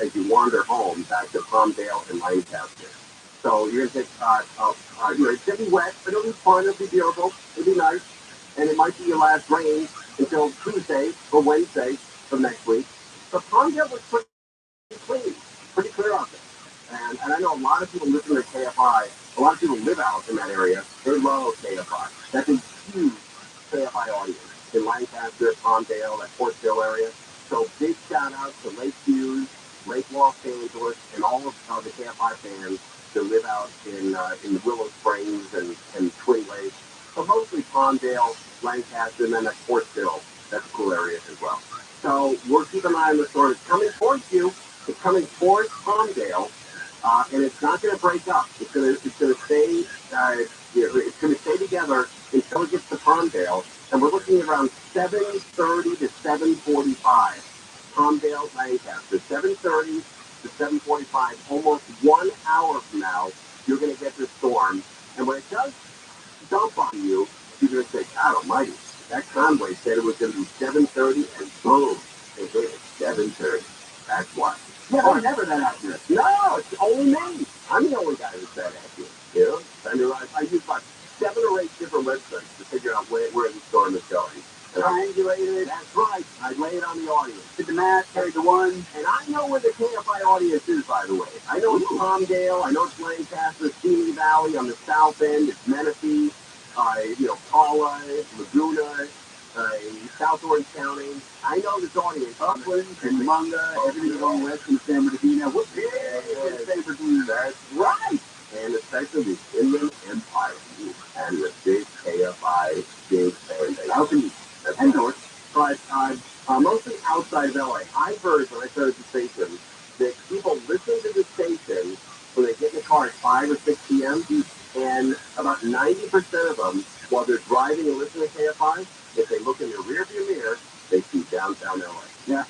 as you wander home back to Palmdale and Lancaster. So you're going to take, it's going to be wet, but it'll be fun, it'll be beautiful, it'll be nice, and it might be your last rain until Tuesday or Wednesday of next week. But Palmdale was pretty clean, pretty clear out there. And I know a lot of people listen to KFI, a lot of people live out in that area, they love KFI. That's a huge KFI audience in Lancaster, Palmdale, that Fort Sill area. So big shout out to Lake Hughes, Lake Los Angeles, and all of the KFI fans that live out in Willow Springs and Twin Lakes. So mostly Palmdale, Lancaster, and then that Fort Sill. That's a cool area as well. So we'll keep an eye on the storm. It's coming towards you. It's coming towards Palmdale, and it's not going to break up. It's going to stay. It's going to stay together until it gets to Palmdale, and we're looking at around 7:30 to 7:45. Palmdale, Lancaster, 7:30 to 7:45. Almost 1 hour from now, you're going to get this storm, and when it does dump on you, you're going to say, God Almighty, that convoy said it was going to be 7:30, and boom, it hit at 7:30. That's why. Yeah, they're never that accurate. No, it's only me. I'm the only guy that's that accurate. I use about 7 or 8 different websites to figure out where the storm is going. Triangulated. That's right. I lay it on the audience. Did the math, carried the one. And I know where the KFI audience is, by the way. I know it's Palmdale. I know it's Lancaster, Simi Valley on the south end. It's Menifee, Paula, Laguna, South Orange County. I know this audience. Upland, Cucamonga, everything going west from San Bernardino. We're big in San Bernardino. That's right. And especially the Inland Empire and the big KFI, big fan base. Out in and north, but mostly outside of LA. I heard when I started the station that people listen to the station when they get in the car at 5 or 6 p.m. And about 90% of them, while they're driving and listening to KFI, if they look in their rearview mirror, they see downtown LA. Yeah.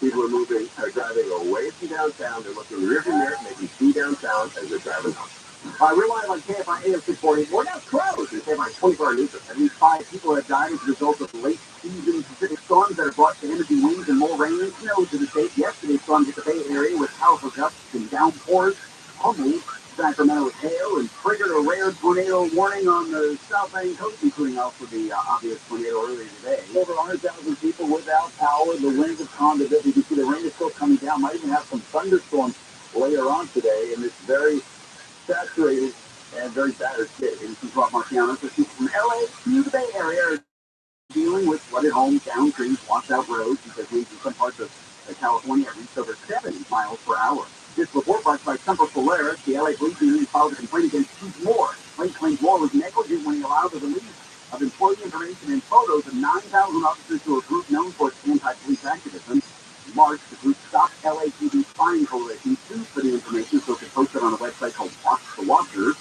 People are driving away from downtown. They're looking in the rearview mirror, and they can see downtown as they're driving home. We're live on KFI AM 640. We're now closed in KFI 24 News. At least 5 people have died as a result of late season Pacific storms that have brought damaging winds and more rain and snow to the state. Yesterday's storms hit the Bay Area with powerful gusts and downpours. Only Sacramento with hail and triggered a rare tornado warning on the South Bank coast, including also the obvious tornado earlier today. Over 100,000 people without power. The winds have calmed a bit. You can see the rain is still coming down. Might even have some thunderstorms later on today in this very saturated and very battered city. This is Rob Marciano. So people from LA to the Bay Area are dealing with flooded homes, downed trees, washed out roads because winds in some parts of California have reached over 70 miles per hour. This report brought by Semper Solaris, the LA Police Union filed a complaint against Chief Moore. Complaint claims Moore was negligent when he allowed the release of employee information and photos of 9,000 officers to a group known for its anti-police activism. In March, the group stopped LAPD Spying Coalition sued for the information so it could post it on a website called Watch the Watchers.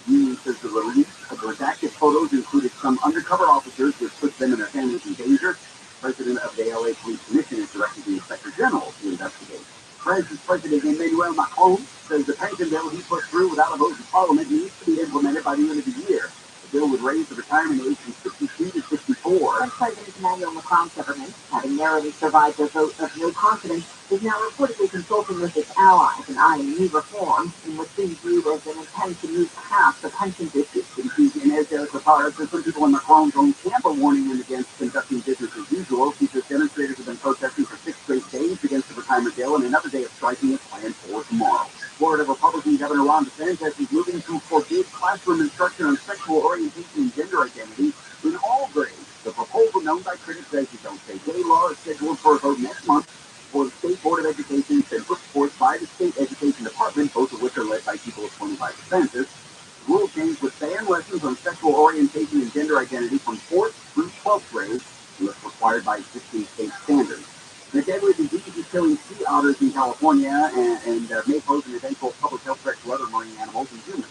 The union says the release of the redacted photos included some undercover officers, which put them and their families in danger. The president of the LA Police Commission has directed the Inspector General to investigate. President Emmanuel Macron says the pension bill he put through without a vote in Parliament needs to be implemented by the end of the year. The bill would raise the retirement age from 62 to 64. French President Emmanuel Macron's government, having narrowly survived a vote of no confidence, is now reportedly consulting with its allies and eyeing new reforms in what they view as an attempt to move past the pension issue. Inez de Qatar says some people in Macron's own camp are warning him against conducting business as usual. She says demonstrators have been protesting for 6 straight days against the retirement bill, and another day of striking is planned for tomorrow. Florida Republican Governor Ron DeSantis is moving to forbid classroom instruction on sexual orientation and gender identity in all grades. The proposal, known by critics as the Don't Say Gay law, is scheduled for a vote next month for the State Board of Education and put forth by the State Education Department, both of which are led by people of 25 DeSantis. The rule change would ban lessons on sexual orientation and gender identity from 4th through 12th grade, unless required by existing state standards. The deadly disease is killing sea otters in California and may pose an eventual public health threat to other marine animals and humans.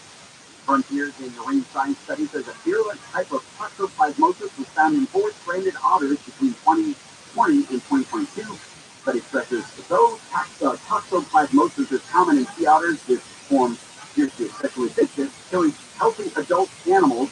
Frontiers in Marine Science Studies says a virulent type of toxoplasmosis was found in 4 stranded otters between 2020 and 2022. Study stresses though toxoplasmosis is common in sea otters, this form appears to be especially vicious, killing healthy adult animals.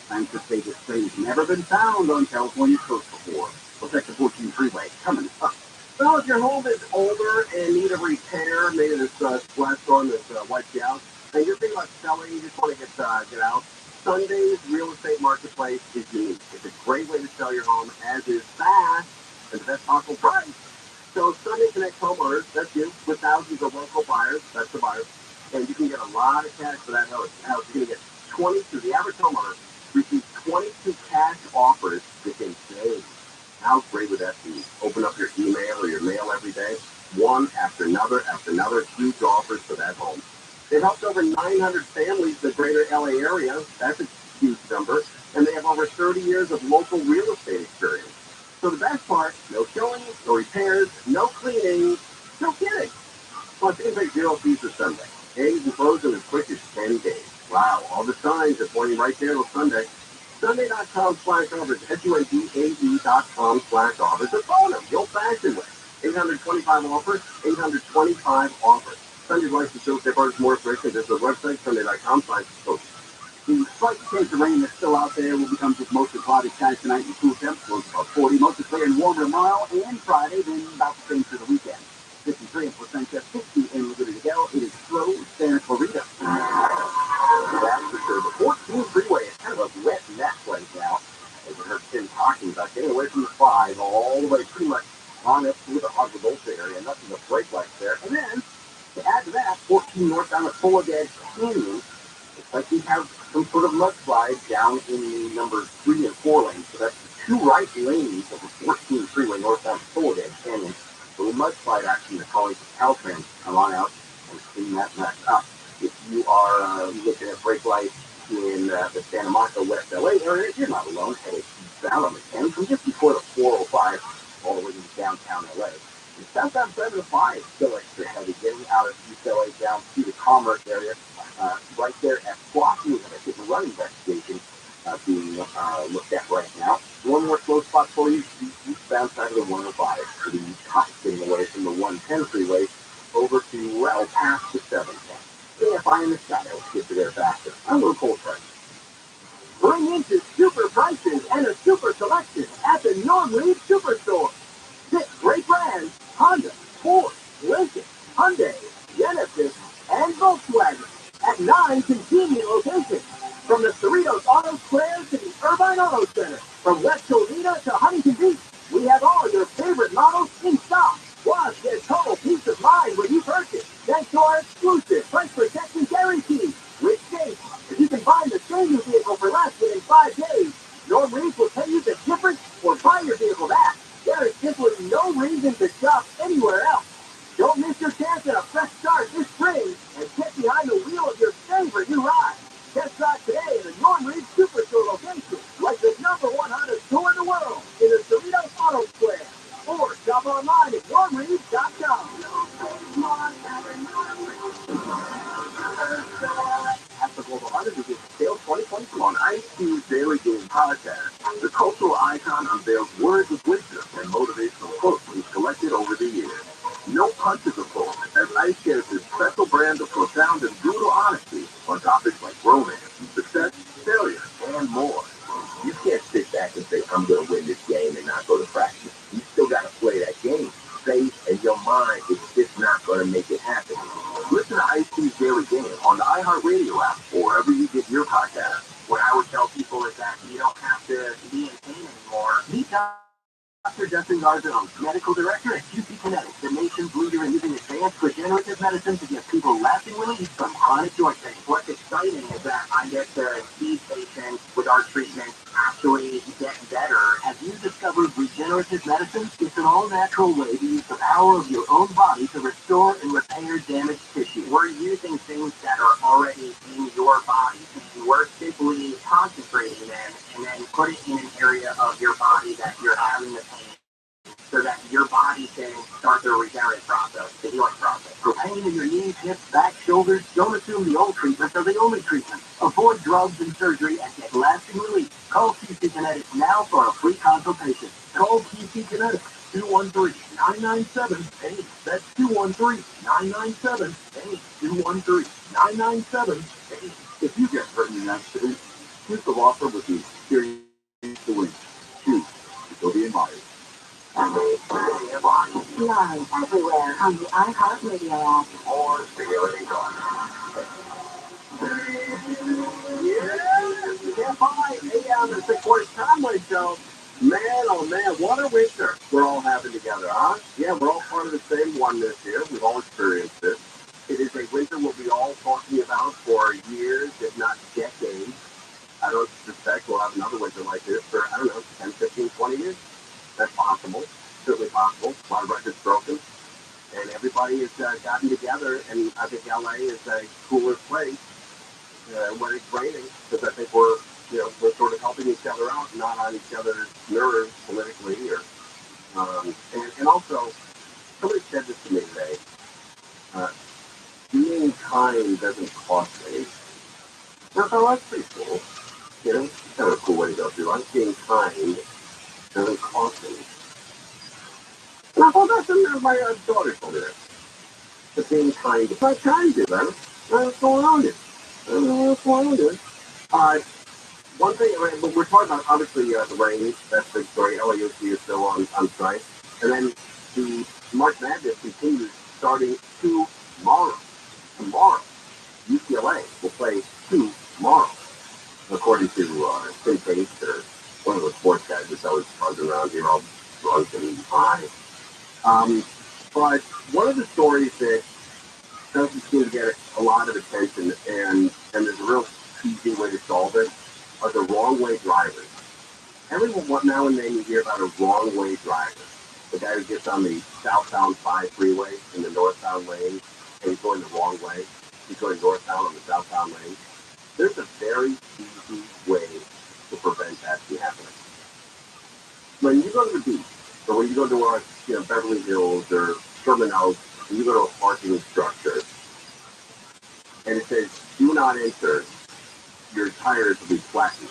Scientists say this strain has never been found on California's coast before. Protect the 14 freeway coming up. Well, if your home is older and need a repair, maybe this splash storm that's wiped you out, and you're thinking about selling, you just want to get out, Sunday's real estate marketplace is unique. It's a great way to sell your home, as is fast and the best possible price. So Sunday connects homeowners, that's you, with thousands of local buyers, that's the buyers, and you can get a lot of cash for that house. You're going to get 22, the average homeowner receives 22 cash offers within days. How great would that be? Open up your email or your mail every day, one after another, huge offers for that home. They've helped over 900 families in the greater LA area. That's a huge number. And they have over 30 years of local real estate experience. So the best part, no showings, no repairs, no cleaning, no kidding. Plus, things like 0 fees for Sunday. Eggs and frozen as quick as 10 days. Wow, all the signs are pointing right there till Sunday. Sunday.com/offers, SUNDAE.com/offers. Or phone them the old-fashioned way. 825 offers, 825 offers. Sunday's license shows their orders more frequently. There's a website, Sunday.com/post. The slight chance of rain that's still out there will become just mostly cloudy skies tonight and cool temperatures about 40, mostly clear and warmer tomorrow and Friday, then about the same for the weekend. 53% just 50 in Liberty to go. It is slow Santa Clarita. That's for sure. The 14 freeway is kind of a wet mess right now. As we heard Tim talking about getting away from the 5 all the way pretty much on up through the Agua Dulce area. Nothing but brake lights there. And then, to add to that, 14 north down the Soledad Canyon. It's like we have some sort of mudslide down in the number 3 and 4 lanes. So that's the 2 right lanes of the 14 freeway north down Soledad Canyon. So the mudslide action they're calling for Caltrans come on out and clean that mess up. If you are looking at brake lights in the Santa Monica, West LA area, you're not alone. Headed south on the canyon from just before the 405 all the way to downtown LA. And southbound 705 still extra heavy, getting out of East LA down to the Commerce area, right there at Flossy. I think the running investigation being looked at right now. One more slow spot for you, the eastbound side of the 105, to the top, getting away from the 110 freeway over to past the 710. pie in the sky will get you there faster. A little cold price. Bring into super prices and a super selection at the Norm Reed Superstore. Pick great brands: Honda, Ford, Lincoln, Hyundai, Genesis, and Volkswagen at 9 convenient locations. From the Cerritos Auto Square to the Irvine Auto Center, from West Covina to Huntington Beach, we have all your favorite models in stock. Plus, get total peace of mind when you purchase, thanks to our exclusive price protection guarantee. Which states, if you can find the same new vehicle for less within 5 days, Norm Reed will pay you the difference or buy your vehicle back. There is simply no reason to shop anywhere else. Don't miss your chance at a fresh start this spring and get behind the wheel of your favorite new ride. Test drive today at a Norm Reed Superstore location, like the #1 Honda store in the world, in the Cerritos Auto Square. Or shop online at normreed.com. Applicable to others who get sales 2022 on IC's Daily Game Podcast. The cultural icon unveils words of wisdom and motivational quotes he's collected over the years. No punches are pulled, as Ice shares his special brand of profound and brutal honesty on topics like romance, success, failure, and more. You can't sit back and say, I'm going to win this game and not go to practice. You still got to play that game. Faith and your mind is just not going to make it happen. Listen to Ice-T's Daily Game on the iHeartRadio app or wherever you get your podcast. What I would tell people is that you don't have to be in pain anymore. Meet Dr. Justin Garzone, Medical Director at QC Kinetics, the nation's leader in using advanced regenerative medicine to give people lasting relief from chronic joint pain. What's exciting is that I get to see patients with our treatment actually get better. Have you discovered regenerative medicine? It's an all-natural way to use the power of your own body to restore and repair damaged tissue. We're using things that are already in your body, and we're simply concentrating them and then put it in an area of your body that you're having the pain, so that your body can start the regenerative process, the healing process. For pain in your knees, hips, back, shoulders, don't assume the old treatments are the only treatment. Avoid drugs and surgery and get lasting relief. Call QC Kinetics now for a free consultation. Call QC Kinetics, 213-997-8. That's 213-997-8. 213-997-8. If you get hurt in an accident, choose the law firm with the experience to win. Choose Custodian Myers. Live everywhere on the iHeartRadio app. Or ViralRabbi. Yeah, 5 a.m. It's the Course Conway Show. Man, oh man, what a winter we're all having together, huh? Yeah, we're all part of the same one this year. We've all experienced it. It is a winter we'll be all talking about for years, if not decades. I don't suspect we'll have another winter like this for, 10, 15, 20 years. That's possible. Certainly possible. A lot of records broken. And everybody has gotten together, and I think LA is a cooler place when it's raining, because I think we're sort of helping each other out, not on each other's nerves politically, or and also somebody said this to me today. Being kind doesn't cost anything. Now, so that's pretty cool. It's kind of a cool way to go through life. Being kind doesn't cost anything. And I thought that's something my daughter told me that. But being kind is not kind, dude. I don't know what's going on here. One thing, but we're talking about, obviously, the rain. That's the big story. LAUC is still on strike. And then the March Madness continues starting tomorrow. UCLA will play tomorrow, according to Tim Pace, or one of the sports guys that's always buzzing around here, all drunk and high. But one of the stories that doesn't seem to get a lot of attention, and there's a real easy way to solve it, are the wrong way drivers. Everyone now and then you hear about a wrong way driver. The guy who gets on the southbound 5 freeway in the northbound lane, and he's going the wrong way. He's going northbound on the southbound lane. There's a very easy way to prevent that from happening. When you go to the beach, or when you go to Beverly Hills or Sherman Oaks, and you go to a parking structure, and it says, do not enter, your tires will be flattened.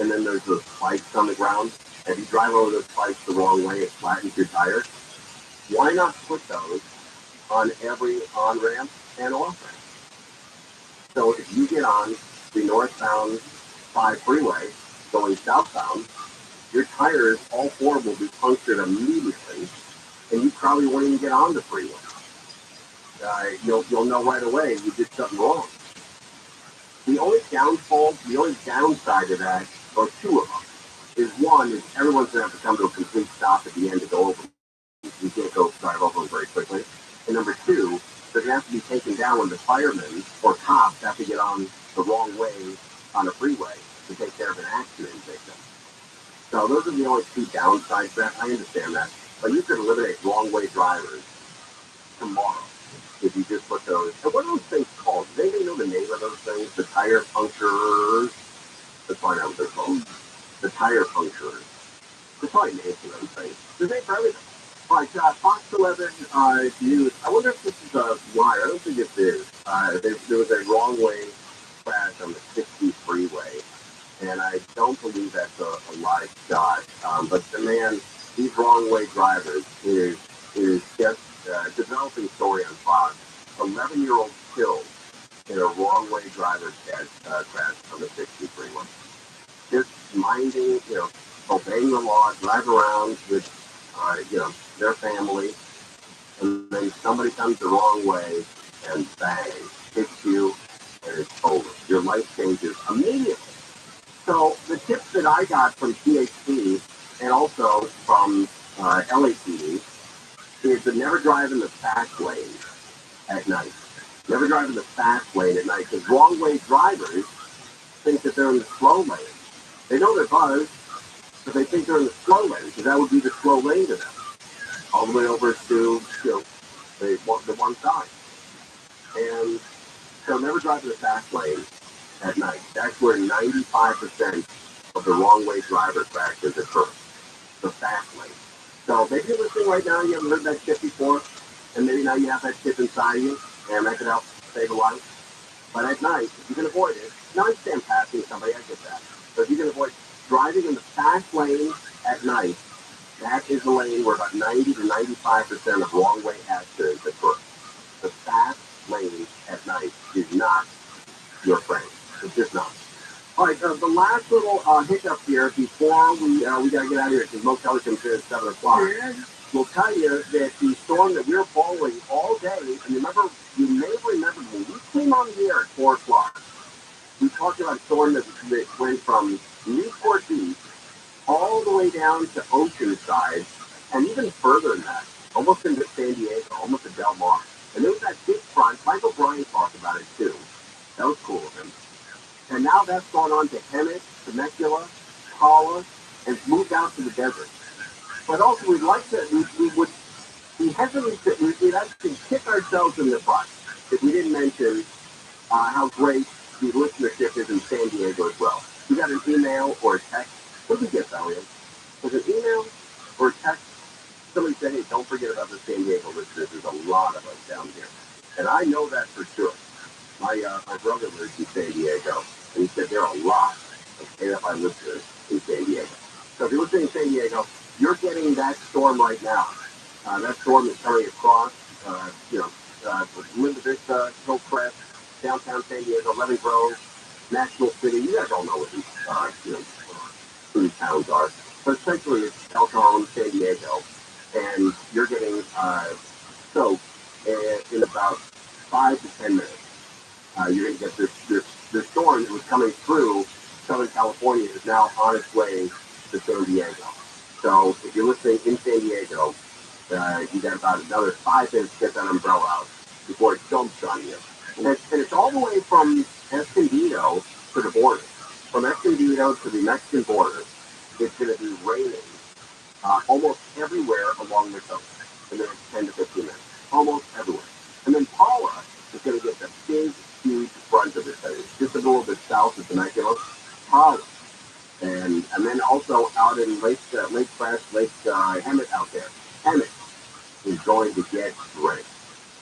And then there's those spikes on the ground. If you drive over those spikes the wrong way, it flattens your tires. Why not put those on every on-ramp and off-ramp? So if you get on the northbound 5 freeway going southbound, your tires, all four, will be punctured immediately, and you probably won't even get on the freeway. You'll know right away you did something wrong. The only downside of that, or two of them, is one is everyone's going to have to come to a complete stop at the end to go over. You can't go drive over them very quickly. And number two, they're going to have to be taken down when the firemen or cops have to get on the wrong way on a freeway to take care of an accident victim. So those are the only two downsides to that. I understand that. But you could eliminate wrong way drivers tomorrow if you just put those. And what are those things called? Do anybody know the name of those things? The tire puncturers? Let's find out what they're called. The tire puncturers. There's probably names for those things. There's names for everything. All right, Fox 11 News. I wonder if this is a lie. I don't think it is. There was a wrong way crash on the 60 freeway, and I don't believe that's a live shot. But the man, these wrong way drivers is just developing story on Fox. 11-year-old killed in a wrong way driver crash on the 60 freeway. Just minding, obeying the law, drive around with, their family, and then somebody comes the wrong way and bang, hits you, and it's over. Your life changes immediately. So the tips that I got from THC and also from LAPD is to never drive in the fast lane at night. Never drive in the fast lane at night, because wrong way drivers think that they're in the slow lane. They know they're buzzed, but they think they're in the slow lane, because that would be the slow lane to them, all the way over to the one side. And so never drive in the fast lane at night. That's where 95% of the wrong way driver crashes occur, the fast lane. So maybe you're listening right now, you haven't heard that tip before, and maybe now you have that tip inside you, and that could help save a life. But at night, if you can avoid it, now I understand passing somebody, I get that. But if you can avoid driving in the fast lane at night, that is the lane where about 90 to 95% of wrong way accidents occur. The fast lane at night is not your friend. It's just not. All right, the last little hiccup here before we got to get out of here, because Mo Kelly comes in at 7 o'clock. We'll tell you that the storm that we're following all day, and you may remember when we came on the air at 4 o'clock, we talked about a storm that went from Newport Beach all the way down to Oceanside, and even further than that, almost into San Diego, almost to Del Mar. And there was that big front. Michael Bryan talked about it too. That was cool of him. And now that's gone on to Hemet, Temecula, Paula, and moved out to the desert. But also, we'd like to, we would be hesitant to, we'd actually kick ourselves in the butt if we didn't mention how great the listenership is in San Diego as well. We got an email or a text. What did we get, Valiant? Was it an email or a text? Somebody said, hey, don't forget about the San Diego listeners. There's a lot of us down here. And I know that for sure. My brother lives in San Diego, and he said there are a lot of KFI listeners in San Diego. So if you're listening in San Diego, you're getting that storm right now. That storm is coming across, Linda Vista, Hillcrest, downtown San Diego, Lemon Grove, National City. You guys all know what these, who these towns are. But essentially, it's El Cajon, San Diego, and you're getting soaked in about 5 to 10 minutes. You're going to get this storm that was coming through Southern California is now on its way to San Diego. So if you're listening in San Diego, you got about another 5 minutes to get that umbrella out before it dumps on you. And it's all the way from Escondido to the border. From Escondido to the Mexican border, it's going to be raining almost everywhere along the coast in the next 10 to 15 minutes. Almost everywhere. And then Paula is going to get the big, huge brunt of it. Just a little bit south of Temecula. Paula. And then also out in Lake Crest, Lake Hemet out there. Hemet is going to get drenched.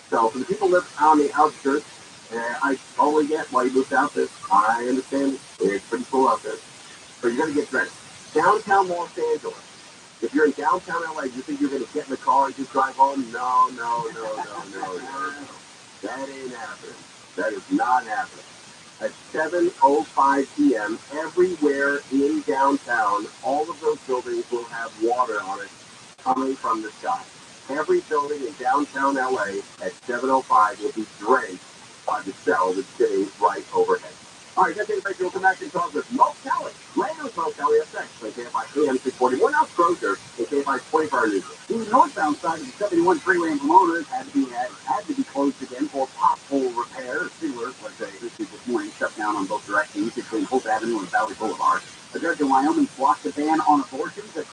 So for the people that live on the outskirts, I totally get why you moved out there. I understand it's pretty cool out there. But you're going to get drenched. Downtown Los Angeles. If you're in downtown LA, you think you're going to get in the car and just drive home? No. That ain't happening. That is not happening. At 7:05 p.m., everywhere in downtown, all of those buildings will have water on it coming from the sky. Every building in downtown LA at 7:05 will be drenched by the cell that's sitting right overhead. All right, that's it. We'll come back and talk with Mo Kelly. Later, Mo Kelly at 6 on KFI AM 641 out Kroger and KFI 24 News. The northbound side of the 71 freeway in Pomona had to be closed again for pothole repair. Sewer was a issue this morning, shut down on both directions between Hope Avenue and Valley Boulevard. A judge in Wyoming blocked the ban on abortion